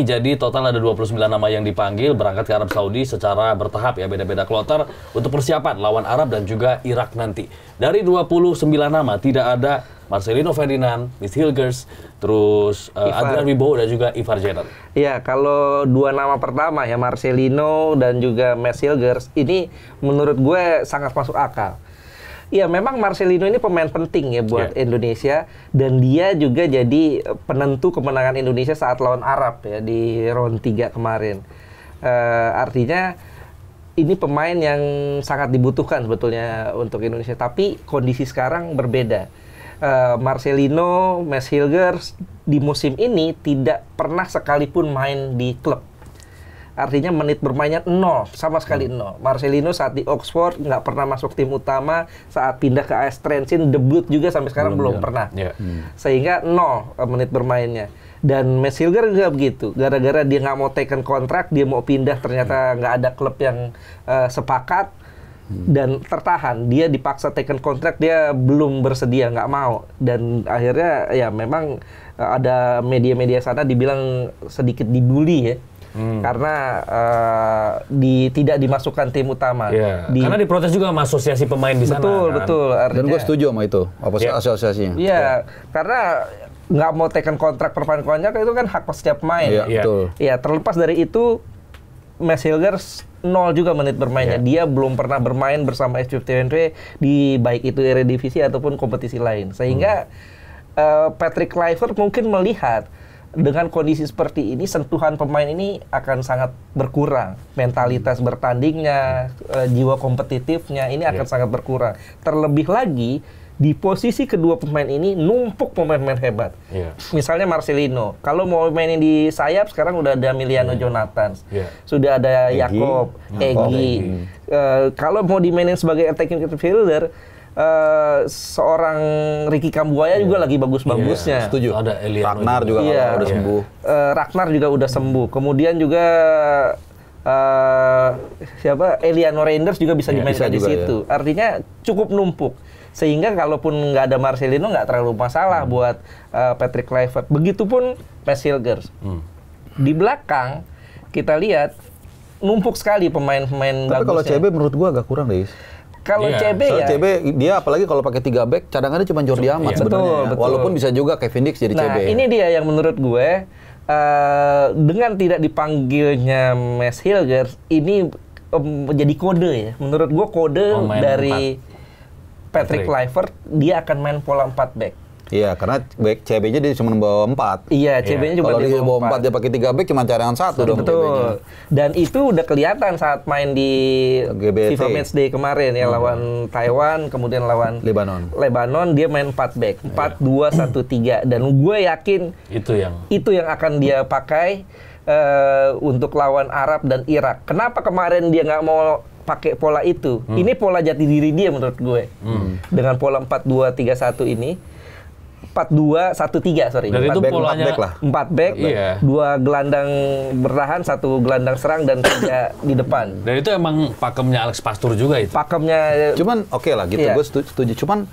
jadi total ada 29 nama yang dipanggil berangkat ke Arab Saudi secara bertahap ya, beda-beda kloter untuk persiapan lawan Arab dan juga Irak nanti. Dari 29 nama tidak ada Marcelino Ferdinand, Miss Hilgers, terus Adrian Wibowo dan juga Ivar Jenner. Iya, kalau dua nama pertama ya Marcelino dan juga Miss Hilgers ini menurut gue sangat masuk akal. Iya, memang Marcelino ini pemain penting ya buat Indonesia dan dia juga jadi penentu kemenangan Indonesia saat lawan Arab ya di round 3 kemarin. Artinya ini pemain yang sangat dibutuhkan sebetulnya untuk Indonesia, tapi kondisi sekarang berbeda. Marcelino, Miss Hilgers di musim ini tidak pernah sekalipun main di klub. Artinya menit bermainnya 0, sama sekali 0. Marcelino saat di Oxford nggak pernah masuk tim utama, saat pindah ke AS Trentin debut juga sampai sekarang belum pernah. Sehingga 0 menit bermainnya. Dan Max Hilger juga begitu. Gara-gara dia nggak mau taken kontrak, dia mau pindah ternyata nggak ada klub yang sepakat dan tertahan. Dia dipaksa taken kontrak, dia belum bersedia, nggak mau. Dan akhirnya ya memang ada media-media sana dibilang sedikit dibully ya. Karena tidak dimasukkan tim utama. Karena diprotes juga sama asosiasi pemain di sana. Betul. Dan gue setuju sama itu, asosiasinya. Iya, karena nggak mau taken kontrak perpanjangan kontrak itu kan hak setiap pemain. Betul. Ya, terlepas dari itu, Max Hilger 0 juga menit bermainnya. Dia belum pernah bermain bersama FC Twente di baik itu Eredivisie ataupun kompetisi lain. Sehingga Patrick Kluivert mungkin melihat dengan kondisi seperti ini, sentuhan pemain ini akan sangat berkurang. Mentalitas bertandingnya, jiwa kompetitifnya ini akan sangat berkurang. Terlebih lagi, di posisi kedua pemain ini numpuk pemain-pemain hebat. Misalnya Marcelino. Kalau mau mainin di sayap, sekarang udah ada Emiliano Jonathan. Sudah ada Jakob, Egy. Kalau mau dimainin sebagai attacking midfielder, seorang Ricky Kambuaya juga lagi bagus-bagusnya. Setuju. Ada Ragnar juga udah sembuh. Ragnar juga udah sembuh. Kemudian juga Eliano Reinders juga bisa dimainkan di situ. Artinya cukup numpuk. Sehingga kalaupun nggak ada Marcelino nggak terlalu masalah buat Patrick Kluivert. Begitupun Max Hilger. Di belakang kita lihat numpuk sekali pemain-pemain bagusnya. Tapi kalau CB menurut gua agak kurang deh. Kalau CB ya, CB dia apalagi kalau pakai 3 back cadangannya cuma Jordi Amat sebenarnya. Betul. Walaupun bisa juga Kevin Dix jadi CB. Nah, ini dia yang menurut gue dengan tidak dipanggilnya Max Hilger ini menjadi kode ya. Menurut gue kode dari Patrick Kluivert, dia akan main pola 4 back. Iya, karena back CB-nya dia cuma bawa 4. Iya, CB-nya cuma kalau dia bawa 4 dia pakai 3 back cuma cadangan 1 dong. Betul. Dan itu udah kelihatan saat main di GBT. FIFA Matchday kemarin ya, lawan Taiwan, kemudian lawan Lebanon dia main 4 back. 4-2-1-3, dan gue yakin itu yang akan dia pakai untuk lawan Arab dan Irak. Kenapa kemarin dia nggak mau pakai pola itu? Ini pola jati diri dia menurut gue. Dengan pola 4-2-3-1 ini. 4-2-1-3, sorry. Dan itu polanya 4 back, 2 gelandang bertahan, 1 gelandang serang, dan 3 di depan. Dan itu emang pakemnya Alex Pastur juga itu. Pakemnya. Cuman oke lah gitu, gue setuju. Cuman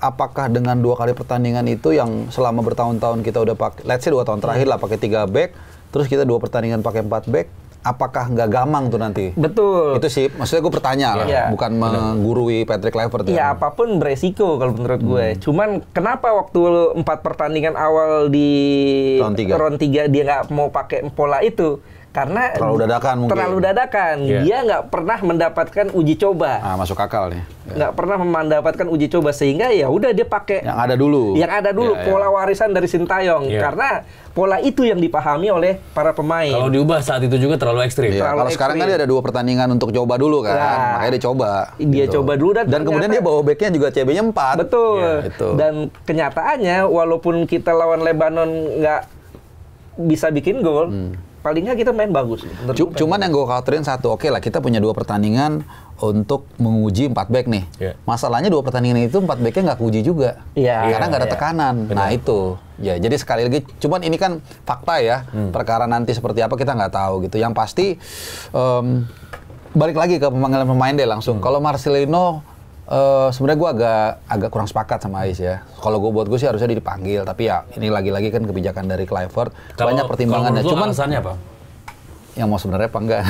apakah dengan 2 kali pertandingan itu yang selama bertahun-tahun kita udah pakai, let's say 2 tahun terakhir lah pakai 3 back, terus kita 2 pertandingan pakai 4 back, apakah nggak gamang tuh nanti? Betul. Itu sih, maksudnya gue bertanya lah, bukan menggurui Patrick Kluivert. Iya, apapun beresiko kalau menurut gue. Cuman kenapa waktu 4 pertandingan awal di round 3 dia nggak mau pakai pola itu? Karena terlalu dadakan mungkin. Terlalu dadakan. Dia nggak pernah mendapatkan uji coba. Masuk akal nih. Nggak pernah mendapatkan uji coba, sehingga ya udah dia pakai yang ada dulu. Pola warisan dari Sintayong. Karena pola itu yang dipahami oleh para pemain. Kalau diubah saat itu juga terlalu ekstrim. Kalau sekarang kan dia ada 2 pertandingan untuk coba dulu kan. Makanya dia coba. Dia coba dulu dan kemudian dia bawa backnya juga CB-nya 4. Betul. Dan kenyataannya walaupun kita lawan Lebanon nggak bisa bikin gol, paling nggak kita main bagus. Cuman yang gue khawatirin satu, oke lah kita punya 2 pertandingan untuk menguji 4 back nih. Masalahnya 2 pertandingan itu 4 backnya nggak kuji juga. Karena nggak ada tekanan. Nah itu. Ya jadi sekali lagi, cuman ini kan fakta ya. Perkara nanti seperti apa kita nggak tahu gitu. Yang pasti balik lagi ke pemanggilan pemain deh langsung. Kalau Marcelino sebenarnya gue agak kurang sepakat sama Ais ya. Kalau buat gue sih harusnya dipanggil, tapi ya ini lagi-lagi kan kebijakan dari Kluivert. Banyak pertimbangannya. Cuman alasannya apa? Yang mau sebenarnya apa enggak?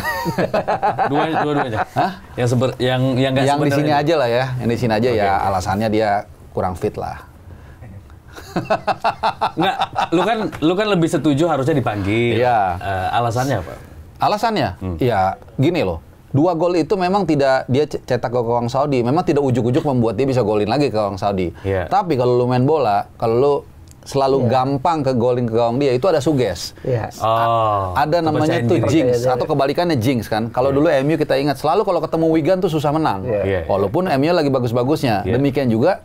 Dua-duanya. Hah? Yang di sini aja lah ya. Yang di sini aja ya alasannya dia kurang fit lah. Enggak, lu kan lebih setuju harusnya dipanggil. Iya. Alasannya apa? Alasannya? Ya gini loh. 2 gol itu memang tidak dia cetak ke gawang Saudi, memang tidak ujuk-ujuk membuat dia bisa golin lagi ke gawang Saudi. Tapi kalau lu main bola, kalau lu selalu gampang ke golin ke gawang dia, itu ada suges. Ada namanya tuh jinx atau kebalikannya jinx kan. Kalau dulu MU kita ingat selalu kalau ketemu Wigan tuh susah menang. Walaupun MU lagi bagus-bagusnya. Demikian juga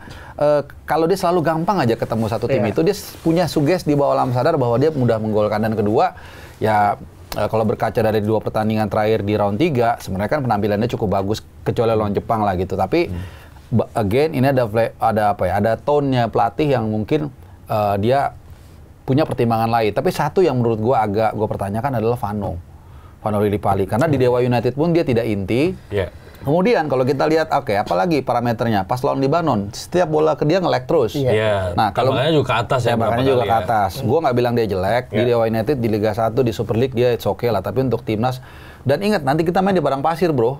kalau dia selalu gampang aja ketemu satu tim itu, dia punya suges di bawah alam sadar bahwa dia mudah menggolkan. Dan kedua, ya kalau berkaca dari 2 pertandingan terakhir di round 3, sebenarnya kan penampilannya cukup bagus kecuali lawan Jepang lah gitu. Tapi again ini ada tone-nya pelatih yang mungkin dia punya pertimbangan lain. Tapi satu yang menurut gue agak gue pertanyakan adalah Vano Lillipali, karena di Dewa United pun dia tidak inti. Kemudian kalau kita lihat, apalagi parameternya pas lawan Libanon, setiap bola ke dia nge-lag terus. Nah, kalau makanya juga ke atas ya. Makanya juga ke atas. Gue nggak bilang dia jelek di Dewa United, di Liga 1, di Super League dia it's okay lah. Tapi untuk timnas, dan ingat nanti kita main di padang pasir, bro.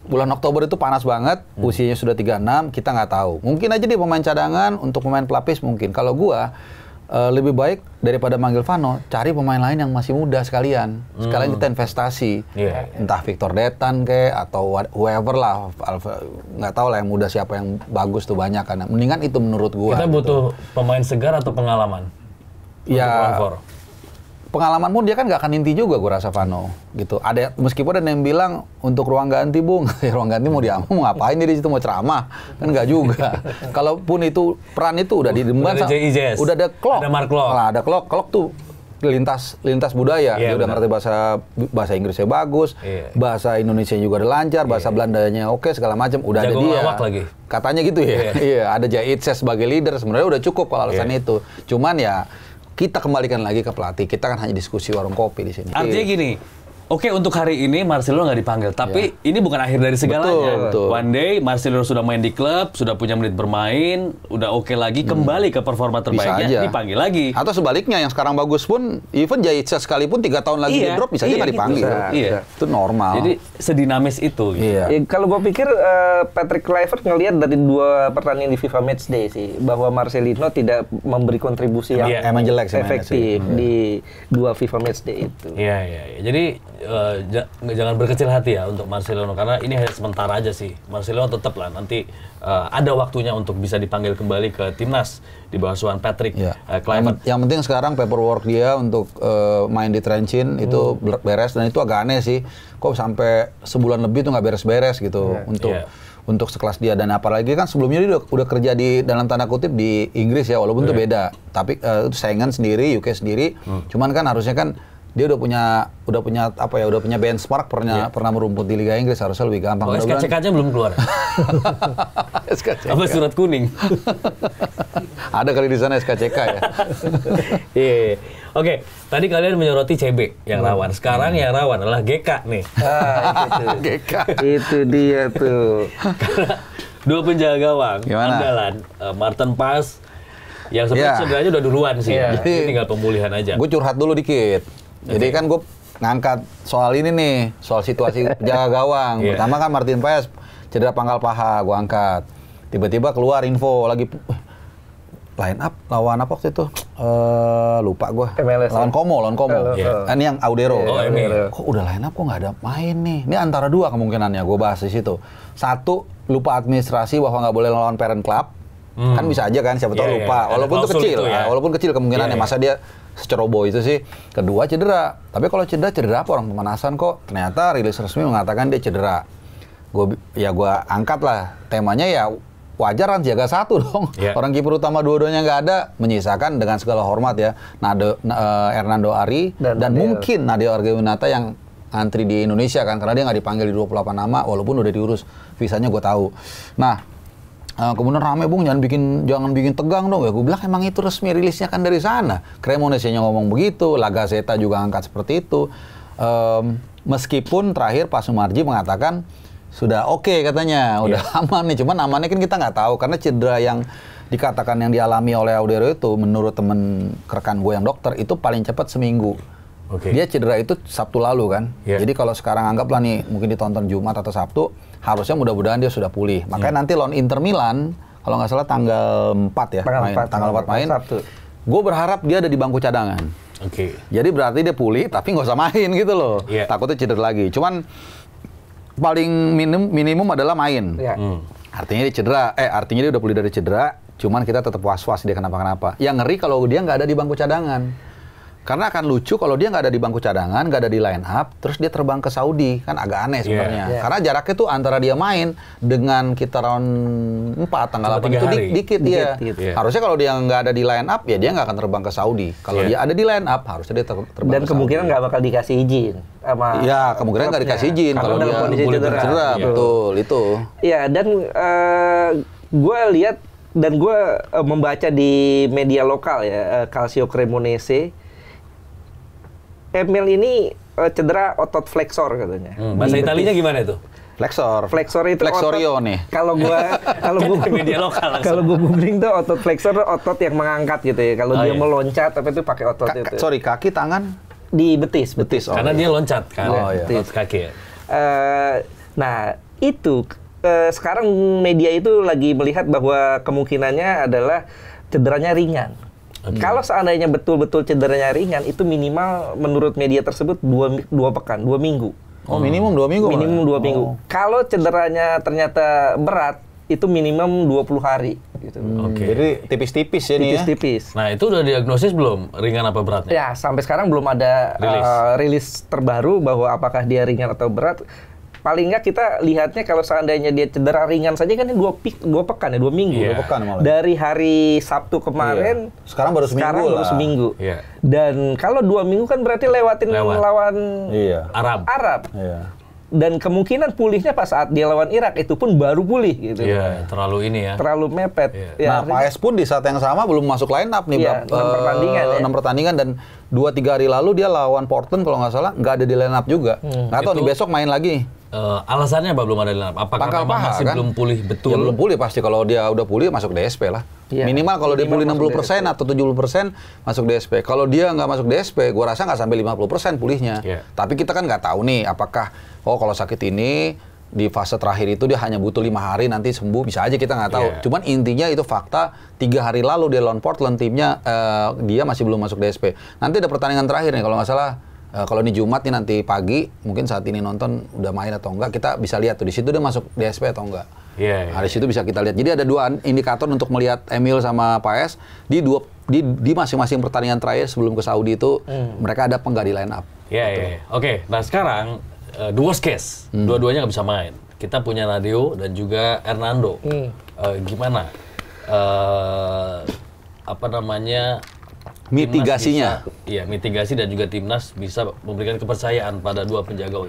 Bulan Oktober itu panas banget, usianya sudah 36, kita nggak tahu. Mungkin aja dia pemain cadangan, untuk pemain pelapis mungkin. Kalau gua lebih baik daripada manggil Vano, cari pemain lain yang masih muda sekalian. Sekalian kita investasi. Entah Victor Detan atau whoever lah, nggak tahu lah yang muda siapa yang bagus tuh banyak kan. Mendingan itu menurut gua. Kita butuh pemain segar atau pengalaman? Ya. Pengalaman pun dia kan nggak akan inti juga, gue rasa Vano gitu. Ada meskipun ada yang bilang untuk ruang ganti, Bung, ruang ganti mau ngapain dia di situ, mau ceramah kan nggak juga. Kalaupun itu peran itu udah didemban, udah ada clock, ada Mark Klok. Nah, ada clock tuh lintas budaya. Dia udah ngerti bahasa Inggrisnya bagus, bahasa Indonesia juga udah lancar, bahasa Belandanya oke, segala macam udah jago ada dia. Lagi. Katanya gitu ya. Iya, ada Jaitse sebagai leader, sebenarnya udah cukup kalau alasan itu. Cuman ya kita kembalikan lagi ke pelatih. Kita kan hanya diskusi warung kopi di sini. Artinya gini, oke, untuk hari ini Marcelo nggak dipanggil, tapi ini bukan akhir dari segalanya. Betul. One day Marcelo sudah main di klub, sudah punya menit bermain, udah oke lagi, kembali ke performa terbaiknya, dipanggil lagi. Atau sebaliknya, yang sekarang bagus pun, even Jaitse sekalipun 3 tahun lagi di drop, bisa aja nggak dipanggil. Itu normal. Jadi sedinamis itu. Kalau gue pikir Patrick Kluivert ngelihat dari 2 pertandingan di FIFA Matchday sih, bahwa Marcelino tidak memberi kontribusi yang emang jelek efektif di 2 FIFA Matchday itu. Jadi jangan berkecil hati ya untuk Marcelino, karena ini hanya sementara aja sih. Marcelino tetap lah nanti ada waktunya untuk bisa dipanggil kembali ke timnas di bawah asuhan Patrick Kluivert. Yang penting sekarang paperwork dia untuk main di Trencin itu beres, dan itu agak aneh sih. Kok sampai sebulan lebih tuh nggak beres-beres gitu untuk sekelas dia. Dan apalagi kan sebelumnya dia udah kerja di dalam tanda kutip di Inggris ya, walaupun itu beda. Tapi itu saingan sendiri, UK sendiri. Cuman kan harusnya kan dia udah punya benchmark, pernah merumput di Liga Inggris, harusnya lebih gampang. SKCK-nya belum keluar. Apa surat kuning? Ada kali di sana SKCK ya. Oke, tadi kalian menyoroti CB yang rawan. Sekarang yang rawan adalah GK nih. GK. Itu dia tuh. Karena 2 penjaga gawang andalan, Martin Paes yang sebenarnya cederanya udah duluan sih. Jadi tinggal pemulihan aja. Gue curhat dulu dikit. Jadi kan gue ngangkat soal ini nih, soal situasi penjaga gawang. Pertama kan Martin Paes cedera pangkal paha, gue angkat. Tiba-tiba keluar info lagi line up lawan apa waktu itu? Lupa gue. Lawan Como. Ini yang Audero. Kok udah line up kok nggak ada main nih? Ini antara 2 kemungkinannya, gue bahas di situ. 1, lupa administrasi bahwa nggak boleh lawan parent club. Kan bisa aja kan, siapa tahu lupa. Walaupun itu kecil, walaupun kecil kemungkinannya. Masa dia seceroboh itu sih. Kedua, cedera. Tapi kalau cedera apa, orang pemanasan kok. Ternyata rilis resmi mengatakan dia cedera. Gue angkat lah. Temanya ya wajar kan, jaga 1 dong. Orang kiper utama dua-duanya nggak ada, menyisakan dengan segala hormat ya Hernando Ari dan mungkin Nadeo Argawinata yang antri di Indonesia kan, karena dia nggak dipanggil di 28 nama walaupun udah diurus visanya, gue tahu. Nah, kemudian rame, Bung, jangan bikin tegang dong ya. Gue bilang emang itu resmi, rilisnya kan dari sana. Cremonese-nya ngomong begitu, La Gazzetta juga angkat seperti itu. Meskipun terakhir Pak Sumarji mengatakan sudah oke katanya, udah aman nih. Cuman amannya kan kita nggak tahu, karena cedera yang dikatakan yang dialami oleh Audero itu, menurut temen rekan gue yang dokter, itu paling cepat seminggu. Dia cedera itu Sabtu lalu kan. Jadi kalau sekarang anggaplah nih, mungkin ditonton Jumat atau Sabtu, harusnya mudah-mudahan dia sudah pulih. Makanya nanti lawan Inter Milan, kalau nggak salah tanggal 4 ya, tanggal 4 main. Gue berharap dia ada di bangku cadangan. Jadi berarti dia pulih, tapi nggak usah main gitu loh. Takutnya cedera lagi. Cuman paling minimum adalah main. Artinya dia cedera, artinya dia udah pulih dari cedera. Cuman kita tetap was-was dia kenapa-kenapa. Yang ngeri kalau dia nggak ada di bangku cadangan. Karena akan lucu kalau dia nggak ada di bangku cadangan, nggak ada di line up, terus dia terbang ke Saudi, kan agak aneh sebenarnya. Karena jaraknya tuh antara dia main dengan kita round 4 tanggal 8 itu dikit dia. Harusnya kalau dia nggak ada di line up, ya dia nggak akan terbang ke Saudi. Kalau dia ada di line up, harusnya dia terbang ke Saudi. Dan kemungkinan nggak bakal dikasih izin sama. Iya, kemungkinan nggak dikasih izin kalau dia cedera. Betul, itu. Iya, dan gue lihat dan gue membaca di media lokal ya, Calcio Cremonese, Emil ini cedera otot flexor katanya. Bahasa Italinya gimana itu? Flexor itu Flexorio otot, nih. Kalau media lokal kalau gue googling tuh otot flexor otot yang mengangkat gitu ya. Kalau dia meloncat tapi itu pakai otot itu. Sorry, kaki, tangan di betis. Karena dia loncat kan. Otot kaki ya. Nah, itu sekarang media itu lagi melihat bahwa kemungkinannya adalah cederanya ringan. Kalau seandainya betul-betul cederanya ringan, itu minimal menurut media tersebut 2 pekan, 2 minggu. Oh, minimum 2 minggu? Minimum 2 minggu. Kalau cederanya ternyata berat, itu minimum 20 hari. Gitu. Jadi tipis-tipis ya nih ya? Tipis-tipis. Nah, itu udah diagnosis belum? Ringan apa beratnya? Ya, sampai sekarang belum ada rilis terbaru bahwa apakah dia ringan atau berat. Paling nggak kita lihatnya kalau seandainya dia cedera ringan saja kan ini 2 pekan ya, 2 minggu. 2 pekan malah. Dari hari Sabtu kemarin, sekarang baru seminggu. Iya. Dan kalau 2 minggu kan berarti lewatin lawan Arab. Iya. Dan kemungkinan pulihnya pas saat dia lawan Irak itu pun baru pulih gitu. Iya, terlalu ini ya. Terlalu mepet. Iya. Ya, nah, Paes pun di saat yang sama belum masuk line up nih, 6 pertandingan. 6 pertandingan dan 2-3 hari lalu dia lawan Portland kalau nggak salah nggak ada di line up juga. Nggak tahu nih besok main lagi. Alasannya apa belum ada di line up? Apakah memang masih belum pulih betul? Ya belum pulih pasti. Kalau dia udah pulih masuk DSP lah. Ya, minimal kalau dia pulih 60% atau 70% masuk DSP. Kalau dia nggak masuk DSP, gua rasa nggak sampai 50% pulihnya. Tapi kita kan nggak tahu nih apakah kalau sakit ini di fase terakhir itu dia hanya butuh 5 hari nanti sembuh, bisa aja kita nggak tahu. Cuman intinya itu fakta 3 hari lalu dia lawan Portland timnya dia masih belum masuk DSP. Nanti ada pertandingan terakhir nih kalau nggak salah. Kalau ini Jumat nih nanti pagi, mungkin saat ini nonton udah main atau enggak, kita bisa lihat tuh di situ dia masuk DSP atau enggak. Nah, di situ bisa kita lihat. Jadi ada 2 indikator untuk melihat Emil sama Paes di masing-masing pertandingan terakhir sebelum ke Saudi itu mereka ada apa enggak di line up. Oke, nah sekarang the worst case, dua-duanya nggak bisa main. Kita punya Nadeo dan juga Hernando. Gimana? Mitigasinya. Mitigasi dan juga timnas bisa memberikan kepercayaan pada 2 penjaga.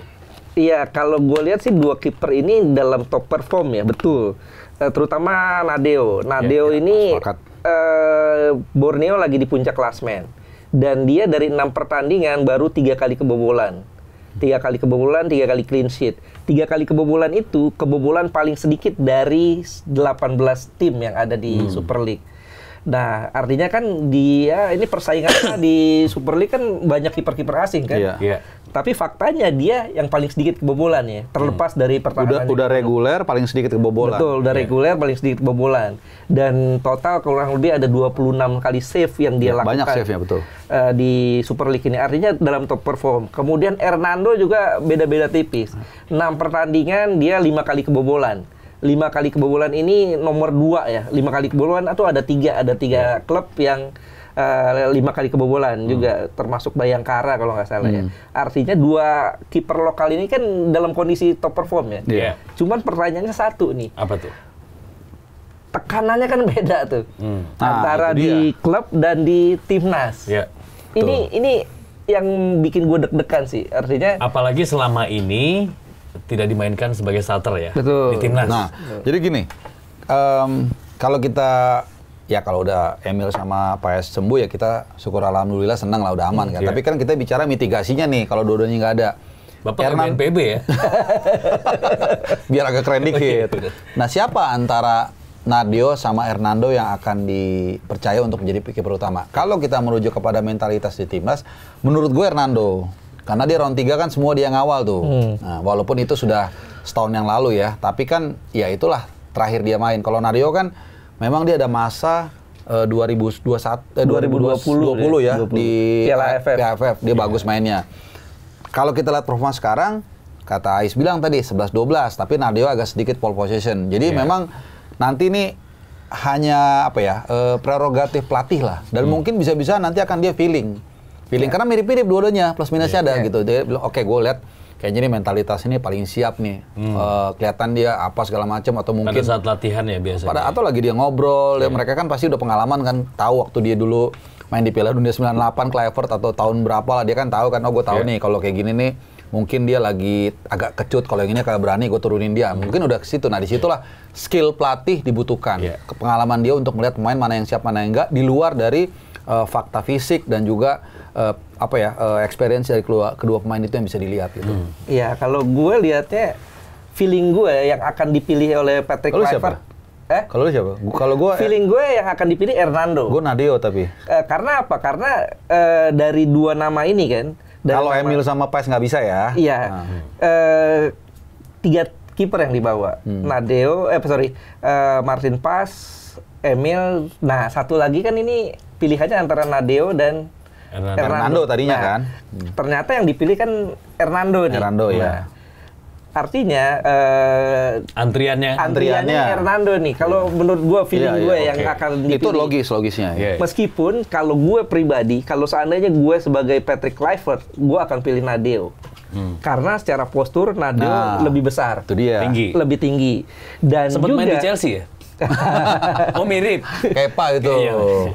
Iya, kalau gue lihat sih 2 kiper ini dalam top perform ya, betul. Terutama Nadeo. Nadeo ini Borneo lagi di puncak klasmen. Dan dia dari 6 pertandingan baru 3 kali kebobolan. 3 kali kebobolan, 3 kali clean sheet. 3 kali kebobolan itu kebobolan paling sedikit dari 18 tim yang ada di Super League. Nah, artinya kan dia ini persaingannya di Super League kan banyak kiper-kiper asing kan. Tapi faktanya dia yang paling sedikit kebobolan ya, terlepas dari pertahanan. Udah reguler paling sedikit kebobolan. Betul, udah reguler paling sedikit kebobolan. Dan total kurang lebih ada 26 kali save yang dia lakukan. Banyak save-nya, betul. Di Super League ini artinya dalam top perform. Kemudian Hernando juga beda-beda tipis. 6 pertandingan dia 5 kali kebobolan. 5 kali kebobolan ini nomor 2 ya. 5 kali kebobolan atau ada 3 klub yang 5 kali kebobolan juga, termasuk Bayangkara kalau nggak salah ya. Artinya 2 kiper lokal ini kan dalam kondisi top perform ya. Cuman pertanyaannya satu nih. Apa tuh? Tekanannya kan beda tuh. Antara di klub dan di timnas. Ini yang bikin gue deg-degan sih. Artinya apalagi selama ini tidak dimainkan sebagai starter ya. Betul. Di timnas. Nah, jadi gini. Kalau kita kalau udah Emil sama Paes sembuh ya kita syukur alhamdulillah, senang lah, udah aman kan. Tapi kan kita bicara mitigasinya nih kalau dua-duanya nggak ada. Bapak BNPB ya? Biar agak keren dikit. Nah, siapa antara Nadeo sama Hernando yang akan dipercaya untuk menjadi kiper utama? Kalau kita merujuk kepada mentalitas di timnas, menurut gue Hernando. Karena dia round 3 kan semua dia ngawal tuh. Nah, walaupun itu sudah setahun yang lalu ya, tapi kan ya itulah terakhir dia main. Kalau Nadeo kan memang dia ada masa 2020 ya di Piala AFF dia bagus mainnya. Kalau kita lihat performa sekarang, kata Ais bilang tadi 11-12, tapi Nadeo agak sedikit pole position. Jadi memang nanti ini hanya prerogatif pelatih lah, dan mungkin bisa-bisa nanti akan dia feeling. Feeling karena mirip-mirip dua-duanya, plus minusnya ada gitu. Dia bilang, oke, gue lihat kayaknya ini mentalitas ini paling siap nih. Kelihatan dia apa segala macam atau mungkin pada saat latihan ya biasanya. atau lagi dia ngobrol, ya mereka kan pasti udah pengalaman kan, tahu waktu dia dulu main di Piala Dunia 98 Kluivert atau tahun berapa lah, dia kan tahu kan, oh gue tahu nih kalau kayak gini nih mungkin dia lagi agak kecut, kalau yang ini kagak berani gue turunin dia. Mungkin udah ke situ. Nah, disitulah skill pelatih dibutuhkan. Pengalaman dia untuk melihat pemain mana yang siap, mana yang enggak, di luar dari fakta fisik dan juga experience dari kedua pemain itu yang bisa dilihat gitu. Iya, kalau gue lihatnya feeling gue yang akan dipilih oleh Patrick Kluivert. Kalau lu siapa? Kalau gue feeling gue yang akan dipilih Hernando. Gue Nadeo tapi. Karena apa? Karena dari dua nama ini kan. Kalau Emil sama Paes nggak bisa ya? Iya. 3 kiper yang dibawa. Nadeo, Martin Paes, Emil. Nah, satu lagi kan ini pilihannya antara Nadeo dan Hernando tadinya kan. Ternyata yang dipilih kan Hernando nih. Hernando ya. Artinya antriannya Hernando nih. Kalau menurut gue feeling gue yang akan dipilih. Itu logisnya. Meskipun kalau gue pribadi, kalau seandainya gue sebagai Patrick Kluivert, gue akan pilih Nadeo. Karena secara postur Nadeo lebih besar. Itu dia. Lebih tinggi. Dan sempat juga main di Chelsea ya? Oh mirip. Kepa itu.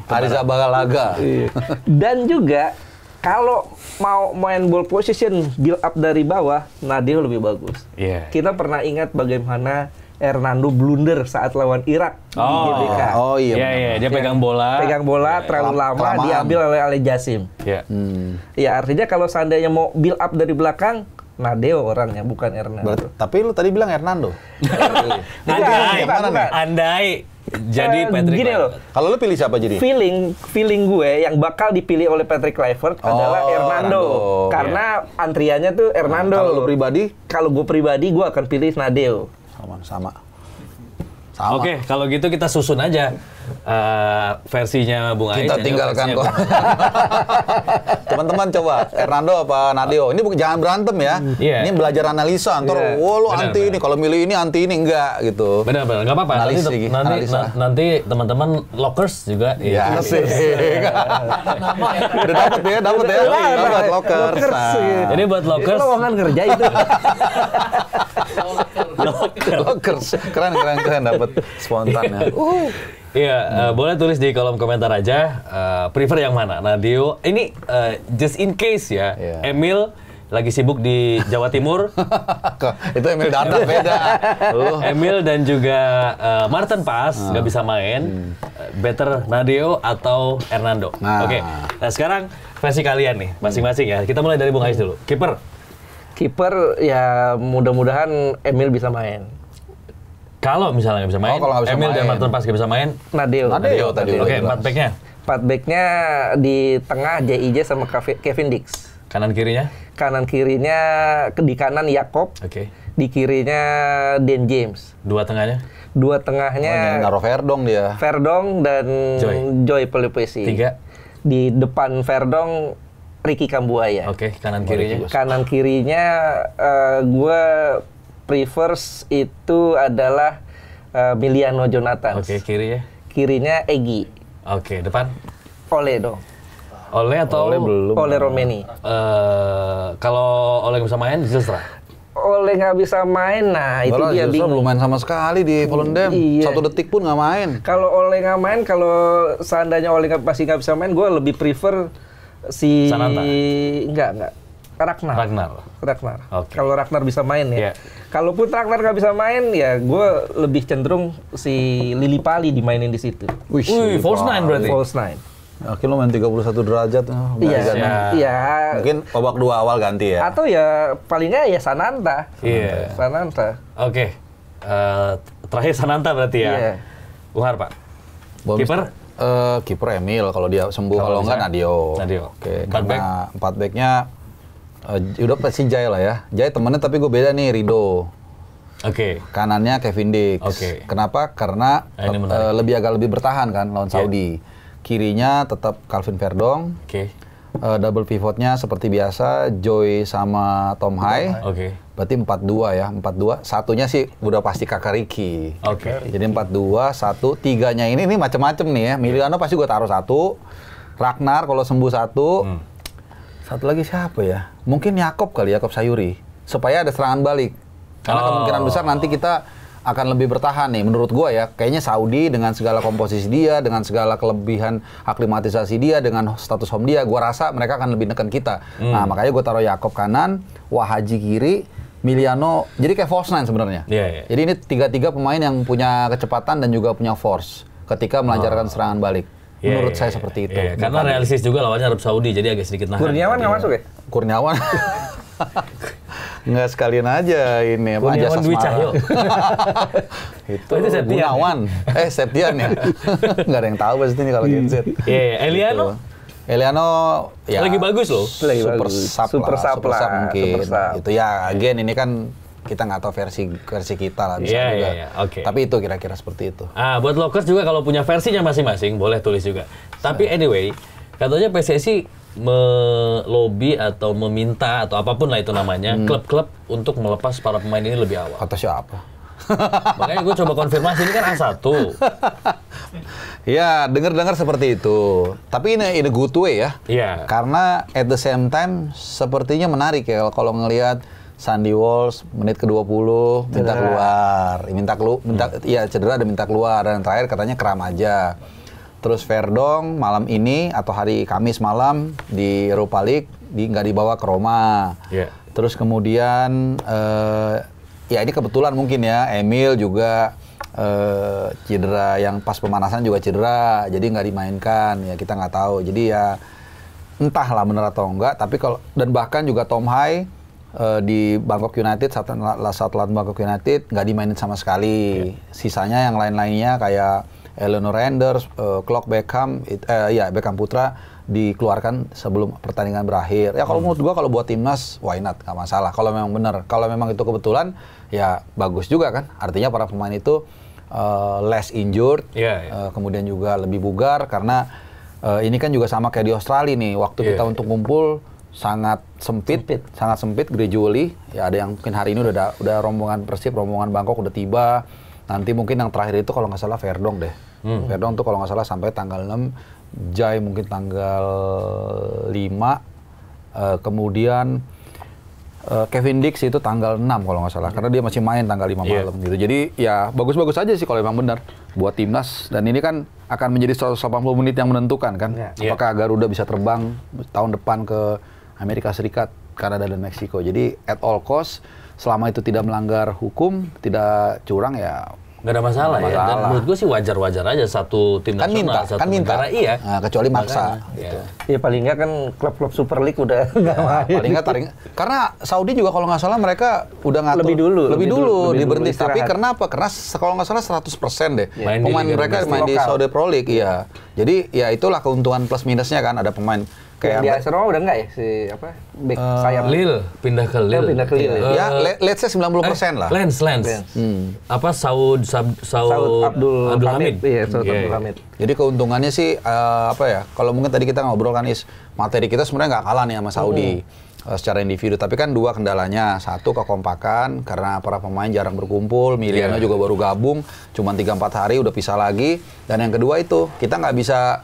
Arrizabalaga. Dan juga kalau mau main ball position, build up dari bawah, Nadeo lebih bagus. Kita pernah ingat bagaimana Hernando blunder saat lawan Irak di GBK. Oh iya. Dia pegang bola. Terlalu lama, diambil oleh Ali Jassim. Ya artinya kalau seandainya mau build up dari belakang, Nadeo orangnya, bukan Hernando. Tapi lu tadi bilang Hernando. Andai jadi Patrick gini loh. Kalau lu pilih siapa jadi? Feeling gue yang bakal dipilih oleh Patrick Kluivert adalah Hernando. Karena antriannya tuh Hernando. Kalau lu pribadi? Kalau gue pribadi, gue akan pilih Nadeo. Sama. Oke, kalau gitu kita susun aja versinya Bung Ais. Kita tinggalkan kok. Teman-teman coba, Hernando apa Nadeo? Ini jangan berantem ya. Ini belajar analisa. Ntar, lu anti ini. Kalau milih ini anti ini enggak gitu. Benar. Nggak apa-apa. Nanti teman-teman Lockers juga. Iya. Udah dapat ya. Dapat Lockers. Jadi buat Lockers. Lowongan kerja itu. Lockers. Keren dapat spontan ya. Iya, boleh tulis di kolom komentar aja. Prefer yang mana? Nadeo. Ini just in case ya. Emil lagi sibuk di Jawa Timur. Itu Emil datang beda. Emil dan juga Martin Paes nggak bisa main. Better Nadeo atau Hernando. Oke. Nah sekarang versi kalian nih, masing-masing ya. Kita mulai dari Bung Ais dulu. Kiper ya mudah-mudahan Emil bisa main. Kalau misalnya nggak bisa main, Emil dan Martin Paes nggak bisa main, Nadeo tadi. Oke, 4 backnya? 4 backnya di tengah JIJ sama Kevin Dix. Kanan kirinya? Kanan kirinya di kanan Yakob. Di kirinya Dan James. Dua tengahnya? Dua tengahnya naruh Verdong dia. Verdong dan Joy Pelupesi. 3? Di depan Verdong Ricky Kambuaya. Kanan kirinya? Kanan kirinya gue prefers itu adalah Miliano Jonathan. Kirinya? Kirinya Egy. Depan? Ole dong. Ole atau? Ole Romeni. Kalau Ole nggak bisa main, Zilstra? Ole nggak bisa main, nah itu dia bingung. Belum main sama sekali di Volendam. 1 detik pun nggak main. Kalau Ole nggak main, kalau seandainya Ole masih nggak bisa main, gue lebih prefer si Sananta? Enggak. Ragnar. Kalau Ragnar bisa main ya. Kalaupun Ragnar nggak bisa main, ya gue lebih cenderung si Lili Pali dimainin di situ. Wih, false 9 berarti. False 9. Akhirnya lo main 31 derajat. Iya. Mungkin babak 2 awal ganti ya. Atau ya paling nggak ya Sananta. Sananta. Oke. Terakhir Sananta berarti ya. Bung Har, Pak. Kiper? Kiper Emil kalau dia sembuh, kalau enggak Nadeo. Oke. 4 backnya udah pasti Jai lah ya. Jai temennya tapi gue beda nih, Rido. Kanannya Kevin Dix. Kenapa? Karena agak lebih bertahan kan lawan Saudi. Kirinya tetap Calvin Verdong. Double pivotnya seperti biasa Joy sama Tom Hai. Berarti 4-2 ya. 4-2. Satunya sih udah pasti Kakak Ricky. Jadi 4-2, 1, 3-nya ini macam-macam nih ya. Miliano pasti gue taruh 1. Ragnar kalau sembuh 1. Satu lagi siapa ya? Mungkin Yakob kali, Yakob Sayuri. Supaya ada serangan balik. Karena kemungkinan besar nanti kita akan lebih bertahan nih. Menurut gua ya, kayaknya Saudi dengan segala komposisi dia, dengan segala kelebihan aklimatisasi dia, dengan status home dia, gua rasa mereka akan lebih neken kita. Nah, makanya gua taruh Yakob kanan, Wahaji kiri, Miliano, jadi kayak false nine sebenarnya. Jadi ini 3-3 pemain yang punya kecepatan dan juga punya force ketika melancarkan serangan balik. Menurut saya seperti itu. Karena realistis juga lawannya Arab Saudi, jadi agak sedikit nahan. Kurniawan nggak masuk ya? Kurniawan nggak sekalian aja ini apa aja Dwi Cahyo. itu Gunawan. Septian ya. Nggak ada yang tahu pasti ini kalau Gen Z. Eliano. Eliano ya lagi bagus loh. Super sub mungkin. Itu ya again ini kan kita nggak tahu versi kita lah bisa juga. Okay. Tapi itu kira-kira seperti itu. Buat Lokers juga kalau punya versinya masing-masing boleh tulis juga. Tapi anyway, katanya PSSI melobi atau meminta atau apapun lah itu namanya klub-klub untuk melepas para pemain ini lebih awal. Kata siapa? Makanya gue coba konfirmasi, ini kan A1. Ya, dengar-dengar seperti itu. Tapi ini in a good way ya. Iya. Karena at the same time sepertinya menarik ya kalau ngelihat Sandy Walsh menit ke-20 minta keluar. Cedera dan minta keluar, dan terakhir katanya kram aja. Terus Verdong malam ini atau hari Kamis malam di Europa League nggak dibawa ke Roma. Terus kemudian ya ini kebetulan mungkin ya Emil juga cedera, yang pas pemanasan juga cedera, jadi nggak dimainkan, ya kita nggak tahu. Jadi ya entahlah benar atau enggak. Tapi kalau dan bahkan juga Tom Hai di Bangkok United saat lawan Bangkok United nggak dimainin sama sekali. Sisanya yang lain-lainnya kayak Eleanor Renders, Clark Beckham, Beckham Putra dikeluarkan sebelum pertandingan berakhir. Ya kalau menurut gua kalau buat timnas, why not? Nggak masalah. Kalau memang benar, kalau memang itu kebetulan, ya bagus juga kan. Artinya para pemain itu less injured, kemudian juga lebih bugar karena ini kan juga sama kayak di Australia nih. Waktu kita untuk ngumpul sangat sempit, gradually. Ya ada yang mungkin hari ini udah rombongan Persib, rombongan Bangkok udah tiba. Nanti mungkin yang terakhir itu kalau nggak salah Verdong deh. Verdong tuh kalau nggak salah sampai tanggal 6, Jai mungkin tanggal 5, kemudian Kevin Dix itu tanggal 6 kalau nggak salah, karena dia masih main tanggal 5 malam gitu. Jadi ya bagus-bagus aja sih kalau memang benar buat timnas, dan ini kan akan menjadi 180 menit yang menentukan kan. Apakah Garuda bisa terbang tahun depan ke Amerika Serikat, Kanada dan Meksiko. Jadi at all cost, selama itu tidak melanggar hukum, tidak curang, ya nggak ada masalah ya. Dan menurut gue sih wajar-wajar aja satu tim nasional, satu negara. Iya. Nah, kecuali maksa. Gitu. Ya paling nggak kan klub-klub Super League udah nggak main. Paling nggak karena Saudi juga kalau nggak salah mereka udah ngatur lebih dulu diberhenti. Tapi kenapa? Karena kalau nggak salah 100% deh. Pemain mereka main di Saudi Pro League, iya. Jadi ya itulah keuntungan plus minusnya kan, ada pemain kayak di Arsenal udah enggak ya si back sayap Lille pindah ke Lille. Pindah ke Lille. Ya, let's say 90% lah. Lens. Apa Saud Abdul Hamid. Iya, Saud Abdul Hamid. Jadi keuntungannya sih kalau mungkin tadi kita ngobrol kan materi kita sebenarnya nggak kalah nih sama Saudi secara individu, tapi kan dua kendalanya. Satu, kekompakan karena para pemain jarang berkumpul. Miliano juga baru gabung cuma 3-4 hari udah pisah lagi. Dan yang kedua itu kita nggak bisa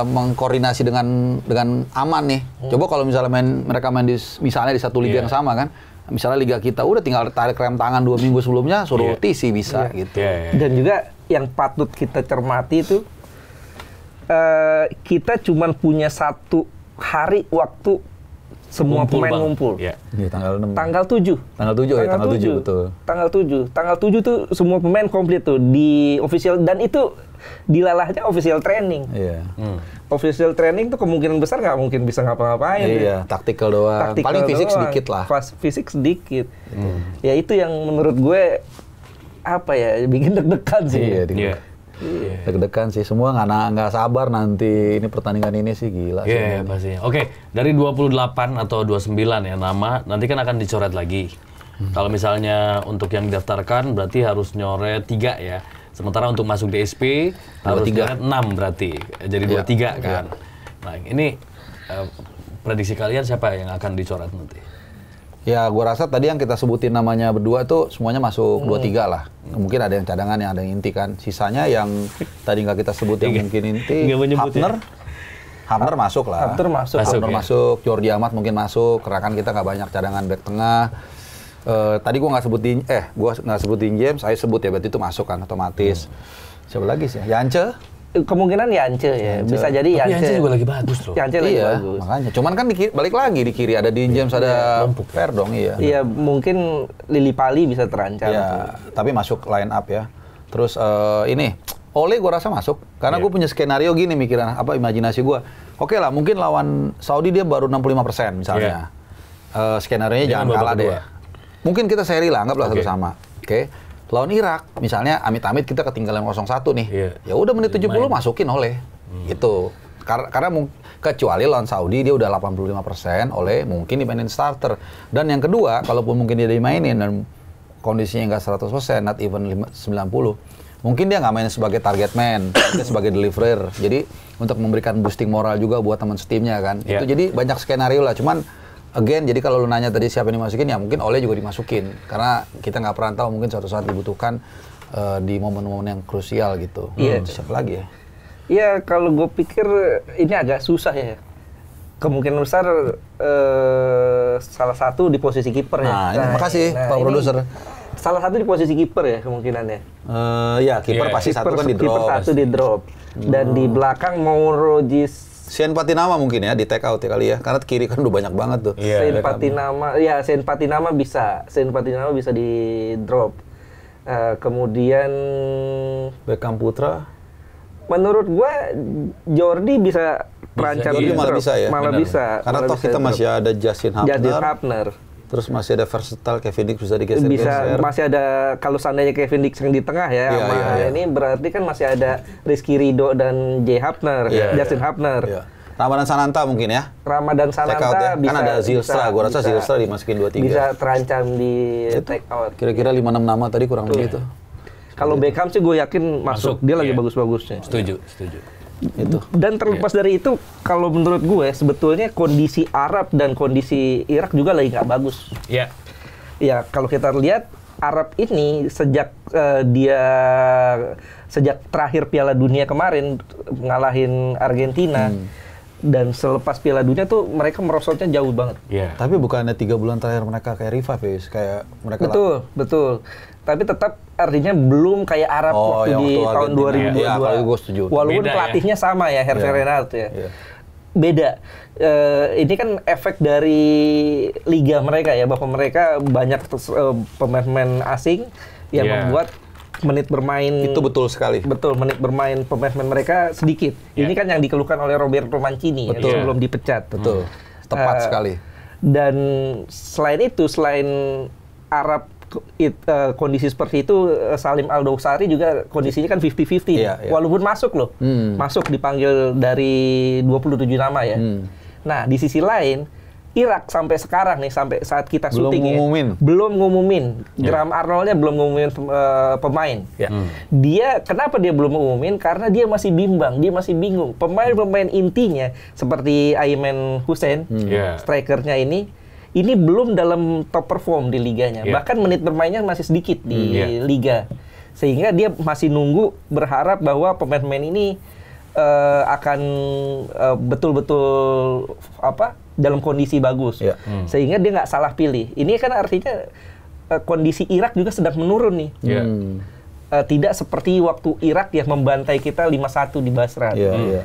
mengkoordinasi dengan aman nih. Coba kalau misalnya mereka main misalnya di satu liga yang sama kan, misalnya liga kita udah tinggal tarik rem tangan 2 minggu sebelumnya suruh TC bisa gitu. Dan juga yang patut kita cermati itu kita cuman punya 1 hari waktu semua pemain ngumpul. Iya, tanggal 6. Tanggal 7. Tanggal 7 betul. Tanggal 7 tuh semua pemain komplit tuh di official, dan itu dilalahnya official training. Iya. Official training tuh kemungkinan besar nggak mungkin bisa ngapa-ngapain. Iya, taktikal doang. Paling fisik sedikit lah. Fisik sedikit. Ya itu yang menurut gue bikin deg-degan sih. Iya. Deg-degan sih, semua nggak sabar nanti ini pertandingan ini sih, gila. Iya, pasti. Oke, dari 28 atau 29 ya nama, nanti kan akan dicoret lagi. Kalau misalnya untuk yang didaftarkan berarti harus nyoret 3 ya. Sementara untuk masuk DSP harus nyoret 6 berarti. Jadi 23 kan. Nah, ini prediksi kalian siapa yang akan dicoret nanti? Ya, gua rasa tadi yang kita sebutin namanya berdua tuh semuanya masuk 23 lah. Mungkin ada yang cadangan, yang ada yang inti kan. Sisanya yang tadi nggak kita sebut yang mungkin inti, Hafner. Hamner masuk lah. Hamner masuk. Hamner masuk, Jordi Amat mungkin masuk, karena kan kita nggak banyak cadangan back tengah. Tadi gua nggak sebutin James, saya sebut ya, berarti itu masuk kan otomatis. Siapa lagi sih? Yance? Kemungkinan Yance ya, bisa jadi Tapi Yance. Yance juga lagi bagus loh. Yance lagi Iya, bagus. makanya. Cuman kan balik lagi di kiri ada Dean James, ada Verdong, iya. Iya, mungkin Lili Pali bisa terancam. Iya, tapi masuk line up ya. Terus ini Ole gue rasa masuk karena gue punya skenario gini mikiran imajinasi gue. Oke lah, mungkin lawan Saudi dia baru 65% misalnya. Skenario-nya jangan kalah deh. Mungkin kita seri lah, anggaplah satu sama. Oke. Lawan Irak misalnya amit-amit kita ketinggalan 0-1 nih. Ya udah menit 70 masukin Ole. Gitu. Karena kecuali lawan Saudi dia udah 85%, Ole mungkin dimainin starter. Dan yang kedua, kalaupun mungkin dia dimainin dan kondisinya nggak 100%, not even 90%, mungkin dia nggak main sebagai target man, dia sebagai deliverer. Jadi untuk memberikan boosting moral juga buat teman setimnya kan. Itu jadi banyak skenario lah. Cuman again, jadi kalau lu nanya tadi siapa yang dimasukin, ya mungkin Ole juga dimasukin. Karena kita nggak pernah tahu, mungkin suatu saat dibutuhkan di momen-momen yang krusial gitu. Siapa lagi ya? Iya, kalau gue pikir ini agak susah ya. Kemungkinan besar salah satu di posisi kiper ya. Makasih Pak Produser. Salah satu di posisi kiper ya kemungkinannya. Ya, kiper pasti satu kan di drop. Kiper satu di drop. Dan di belakang Mauro Sean Patinama mungkin ya di take out ya kali ya. Karena kiri kan udah banyak banget tuh. Sean Patinama bisa. Sean Patinama bisa di drop. Kemudian Beckham Putra. Menurut gua Jordi bisa terancam. Jordi malah bisa ya. Malah bisa. Karena toh kita masih ada Justin Hapner. Terus masih ada versatile Kevin Dix bisa digeser-geser. Masih ada, kalau seandainya Kevin Dix yang di tengah ya, ini berarti kan masih ada Rizky Ridho dan Hapner, Justin Hapner. Ramadan Sananta mungkin ya? Ramadan Sananta bisa. Kan ada Zilstra, gue rasa Zilstra dimasukin 2-3. Bisa terancam di take out. Kira-kira 5-6 nama tadi kurang lebih itu. Kalau Beckham sih gue yakin masuk. Dia lagi bagus-bagusnya. Setuju. Itu. Dan terlepas dari itu, kalau menurut gue sebetulnya kondisi Arab dan kondisi Irak juga lagi nggak bagus. Iya. Ya, kalau kita lihat Arab ini sejak terakhir Piala Dunia kemarin ngalahin Argentina dan selepas Piala Dunia tuh mereka merosotnya jauh banget. Tapi bukannya 3 bulan terakhir mereka kayak revive, kayak mereka betul. Tapi tetap artinya belum kayak Arab waktu di tahun 2022. Iya, kalau gue setuju. Walaupun pelatihnya sama ya, Hervé Renard ya. Beda. Ini kan efek dari liga mereka ya, bahwa mereka banyak pemain-pemain asing yang membuat menit bermain itu betul sekali. Betul, menit bermain pemain mereka sedikit. Ini kan yang dikeluhkan oleh Roberto Mancini ya, sebelum dipecat. Betul. Tepat sekali. Dan selain itu, selain Arab kondisi seperti itu, Salim Al-Dawsari juga kondisinya kan 50-50. Walaupun masuk loh. Masuk dipanggil dari 27 nama ya. Nah, di sisi lain Irak sampai sekarang nih, sampai saat kita syuting belum ngumumin. Graham Arnoldnya belum ngumumin pemain. Dia kenapa dia belum ngumumin? Karena dia masih bimbang, dia masih bingung. Pemain-pemain intinya seperti Ayman Hussein, strikernya ini belum dalam top perform di liganya. Bahkan menit bermainnya masih sedikit di liga. Sehingga dia masih nunggu, berharap bahwa pemain-pemain ini akan betul-betul dalam kondisi bagus. Sehingga dia nggak salah pilih. Ini kan artinya kondisi Irak juga sedang menurun nih. Tidak seperti waktu Irak yang membantai kita 5-1 di Basra. 2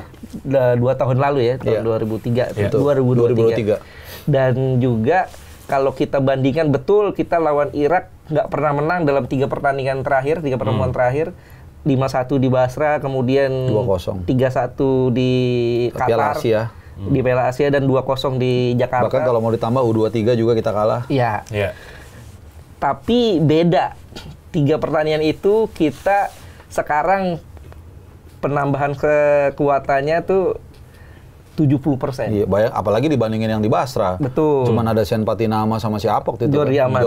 tahun lalu ya, tahun 2003. 2023. Dan juga kalau kita bandingkan, betul kita lawan Irak nggak pernah menang dalam 3 pertandingan terakhir, 3 pertemuan terakhir. 5-1 di Basra, kemudian 3-1 di Qatar, di Piala Asia, dan 2-0 di Jakarta. Bahkan kalau mau ditambah U23 juga kita kalah. Iya. Tapi beda. 3 pertandingan itu kita sekarang penambahan kekuatannya tuh 70%. Iya, banyak, apalagi dibandingin yang di Basra. Betul. Cuman ada Sean Patinama sama siapa waktu itu? Jordi Amat.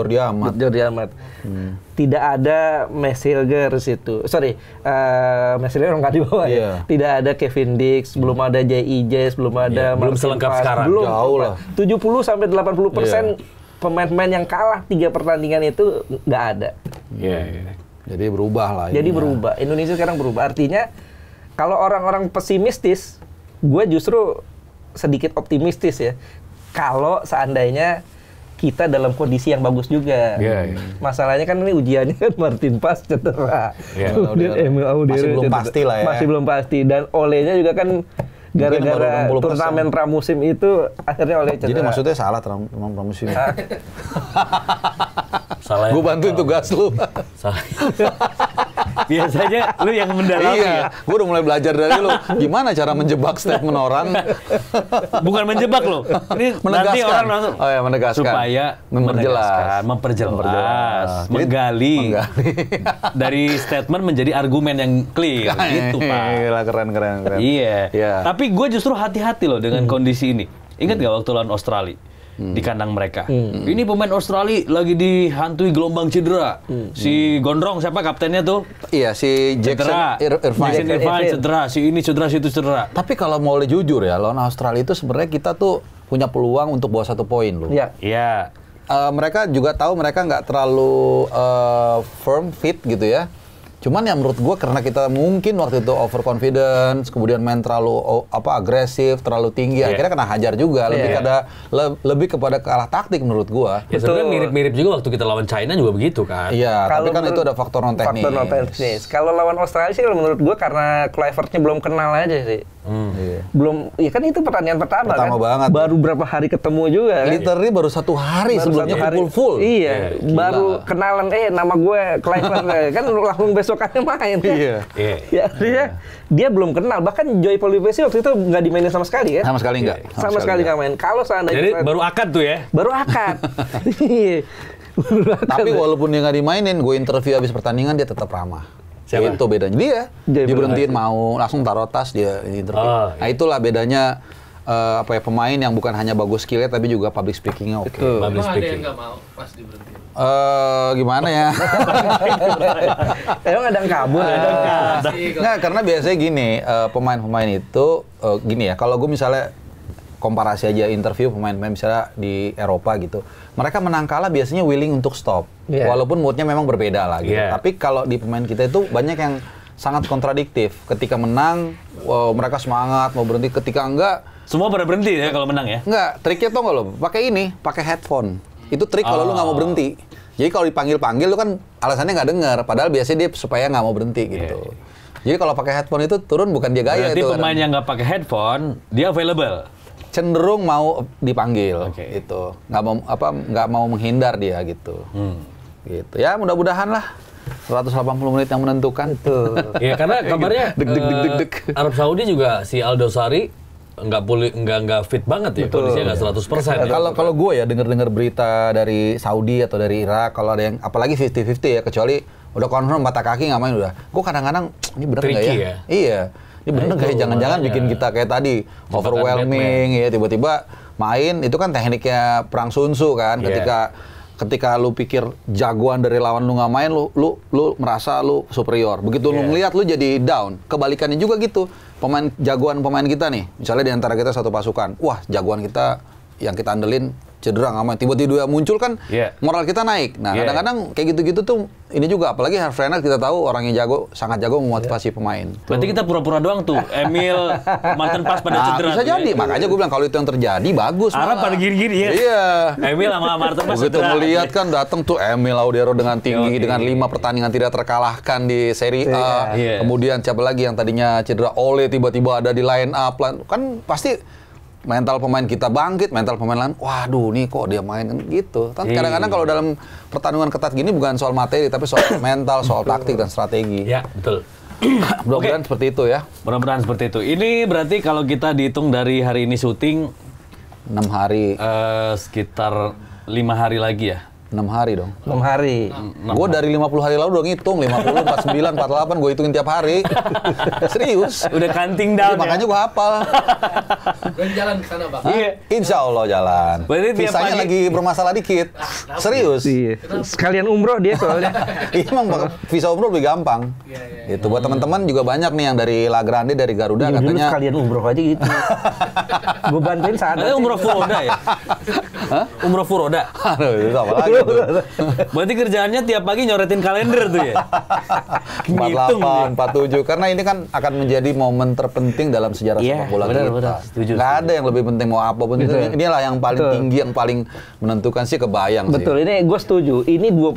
Tidak ada Messilger situ. Messilger nggak dibawa ya. Tidak ada Kevin Dix, belum ada J.I.J., belum ada belum selengkap sekarang. Belum. Jauh lah. 70-80% pemain-pemain yang kalah 3 pertandingan itu nggak ada. Jadi berubah lah. Jadi berubah. Indonesia sekarang berubah. Artinya kalau orang-orang pesimistis gue justru sedikit optimistis ya. Kalau seandainya kita dalam kondisi yang bagus juga. Masalahnya kan ini ujiannya kan Martin Paes cedera. Kemudian Emil Audero masih belum pasti lah ya. Masih belum pasti. Dan Olehnya juga kan gara-gara turnamen pramusim itu akhirnya Oleh cedera. Jadi maksudnya salah pramusim. Salah. Gue bantuin tugas lu. Salah. Biasanya lu yang mendalami ya. Gue udah mulai belajar dari lu. Gimana cara menjebak statement orang? Bukan menjebak lo. Ini Menegaskan. nanti orang langsung. Oh ya, menegaskan. Supaya memperjelas, menggali. Dari statement menjadi argumen yang clear gitu, Pak. Gila, keren. Iya. Tapi gue justru hati-hati loh dengan kondisi ini. Ingat nggak waktu lawan Australia? Di kandang mereka. Ini pemain Australia lagi dihantui gelombang cedera. Si Gondrong siapa kaptennya tuh? Iya, si Jackson Irvine cedera, si ini cedera, si itu cedera. Tapi kalau mau jujur ya, lawan Australia itu sebenarnya kita tuh punya peluang untuk bawa 1 poin loh. Iya. Mereka juga tahu mereka nggak terlalu firm, fit gitu ya. Cuman ya menurut gue karena kita mungkin waktu itu overconfidence, kemudian main terlalu agresif, terlalu tinggi, akhirnya kena hajar juga. Lebih kepada kalah taktik menurut gue. Ya sebenarnya mirip-mirip juga waktu kita lawan China juga begitu kan. Iya, tapi kan itu ada faktor non teknis. Kalau lawan Australia sih kalau menurut gue karena Kluivert-nya belum kenal aja sih. Belum, ya kan itu pertandingan pertama kan. Banget. Baru berapa hari ketemu juga kan. Literally baru 1 hari sebelumnya full. Iya, baru kenalan nama gue Kluivert kan langsung besokannya main kan. Ya, dia belum kenal. Bahkan Joy Polivesi waktu itu nggak dimainin sama sekali kan. Sama sekali nggak. Sama sekali nggak main. Kalau seandainya jadi baru akad tuh ya. Baru akad. Tapi walaupun dia nggak dimainin, gue interview habis pertandingan dia tetap ramah. Siapa? Itu bedanya dia berhentiin mau langsung taruh tas dia interview. Nah itulah bedanya pemain yang bukan hanya bagus skillnya tapi juga public speakingnya oke. Emang ada yang nggak mau pas diberhentiin? Gimana ya? Emang ada yang kabur? Nggak, karena biasanya gini, pemain-pemain itu gini ya, kalau gue misalnya komparasi aja interview pemain-pemain misalnya di Eropa gitu, mereka menang kalah biasanya willing untuk stop, walaupun moodnya memang berbeda lah gitu. Tapi kalau di pemain kita itu banyak yang sangat kontradiktif. Ketika menang, mereka semangat mau berhenti. Ketika enggak, semua pada berhenti ya kalau menang ya? Enggak, triknya tau nggak lo? Pakai headphone. Itu trik kalau lu nggak mau berhenti. Jadi kalau dipanggil-panggil lu kan alasannya nggak dengar, padahal biasanya dia supaya nggak mau berhenti gitu. Jadi kalau pakai headphone itu turun bukan dia gaya. Berarti itu. Berarti pemain yang nggak pakai headphone dia available. Cenderung mau dipanggil, gitu. Nggak mau menghindar dia gitu. Gitu. Ya mudah-mudahan lah 180 menit yang menentukan. Iya karena kabarnya Arab Saudi juga si Aldosari nggak fit banget ya, kondisinya nggak 100%. Kalau gue ya dengar berita dari Saudi atau dari Irak, kalau ada yang apalagi 50-50 ya, kecuali udah confirm mata kaki nggak main udah. Gue kadang-kadang ini bener nggak ya? Iya. Ini bener nggak ya? Jangan-jangan bikin kita kayak tadi overwhelming ya, tiba-tiba main itu kan tekniknya perang Sun Tzu kan. Ketika lu pikir jagoan dari lawan lu nggak main, lu merasa lu superior. Begitu lu ngeliat lu jadi down. Kebalikannya juga gitu. Jagoan pemain kita nih, misalnya di antara kita satu pasukan, wah jagoan kita yang kita andelin cedera nggak main, tiba-tiba muncul kan moral kita naik. Nah kadang-kadang kayak gitu-gitu tuh ini juga, apalagi Herve Renard kita tahu orang yang sangat jago memotivasi pemain. Berarti kita pura-pura doang tuh, Emil Martin Paes pada cedera. Bisa jadi, makanya gue bilang kalau itu yang terjadi bagus. Arab pada gini-gini ya. Iya. Emil sama Martin Paes begitu melihat kan datang tuh Emil Audero dengan tinggi, dengan 5 pertandingan tidak terkalahkan di Serie A. Kemudian siapa lagi yang tadinya cedera, Ole tiba-tiba ada di line up, kan pasti mental pemain kita bangkit, mental pemain lain, waduh nih kok dia main kan gitu. Kadang-kadang kalau dalam pertandingan ketat gini bukan soal materi, tapi soal mental, soal taktik dan strategi. Ya, betul. Mudah-mudahan seperti itu ya. Mudah-mudahan seperti itu. Ini berarti kalau kita dihitung dari hari ini syuting 6 hari. Sekitar 5 hari lagi ya. 6 hari dong. 6 hari. Gue dari 50 hari lalu udah ngitung, 50, 49, 48, gue hitungin tiap hari. Serius. Udah counting down ya. Makanya gue hafal. Udah di jalan ke sana, Bang. Iya. Insya Allah jalan. Berarti tiap Visanya pagi- lagi bermasalah dikit. Serius. Iya. Sekalian umroh dia soalnya. Emang visa umroh lebih gampang. Iya. Gitu. Buat teman-teman juga banyak nih yang dari La Grande, dari Garuda Iya, dulu katanya. sekalian umroh aja gitu. Gue bantuin saat Ada umroh furoda ya? Umroh furoda. Aduh, itu apa lagi tuh? Berarti kerjaannya tiap pagi nyoretin kalender tuh ya? Ngitung dia. 48, 47. Karena ini kan akan menjadi momen terpenting dalam sejarah Iya, sepak bola benar, kita. benar. Setuju, Nggak ada yang lebih penting mau apapun itu. Betul. Inilah yang paling Betul. tinggi, yang paling menentukan sih kebayang sih. Betul, ini gue setuju. Ini dua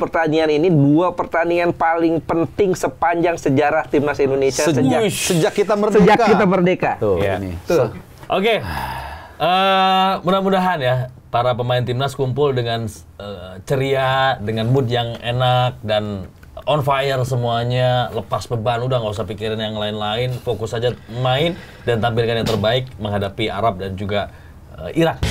pertandingan paling penting sepanjang sejarah timnas Indonesia Sejak kita merdeka. sejak kita merdeka. Tuh, Iya. ini. Tuh. Oke, mudah-mudahan ya para pemain timnas kumpul dengan ceria, dengan mood yang enak dan on fire semuanya, lepas beban, udah nggak usah pikirin yang lain-lain, fokus aja main dan tampilkan yang terbaik menghadapi Arab dan juga Irak.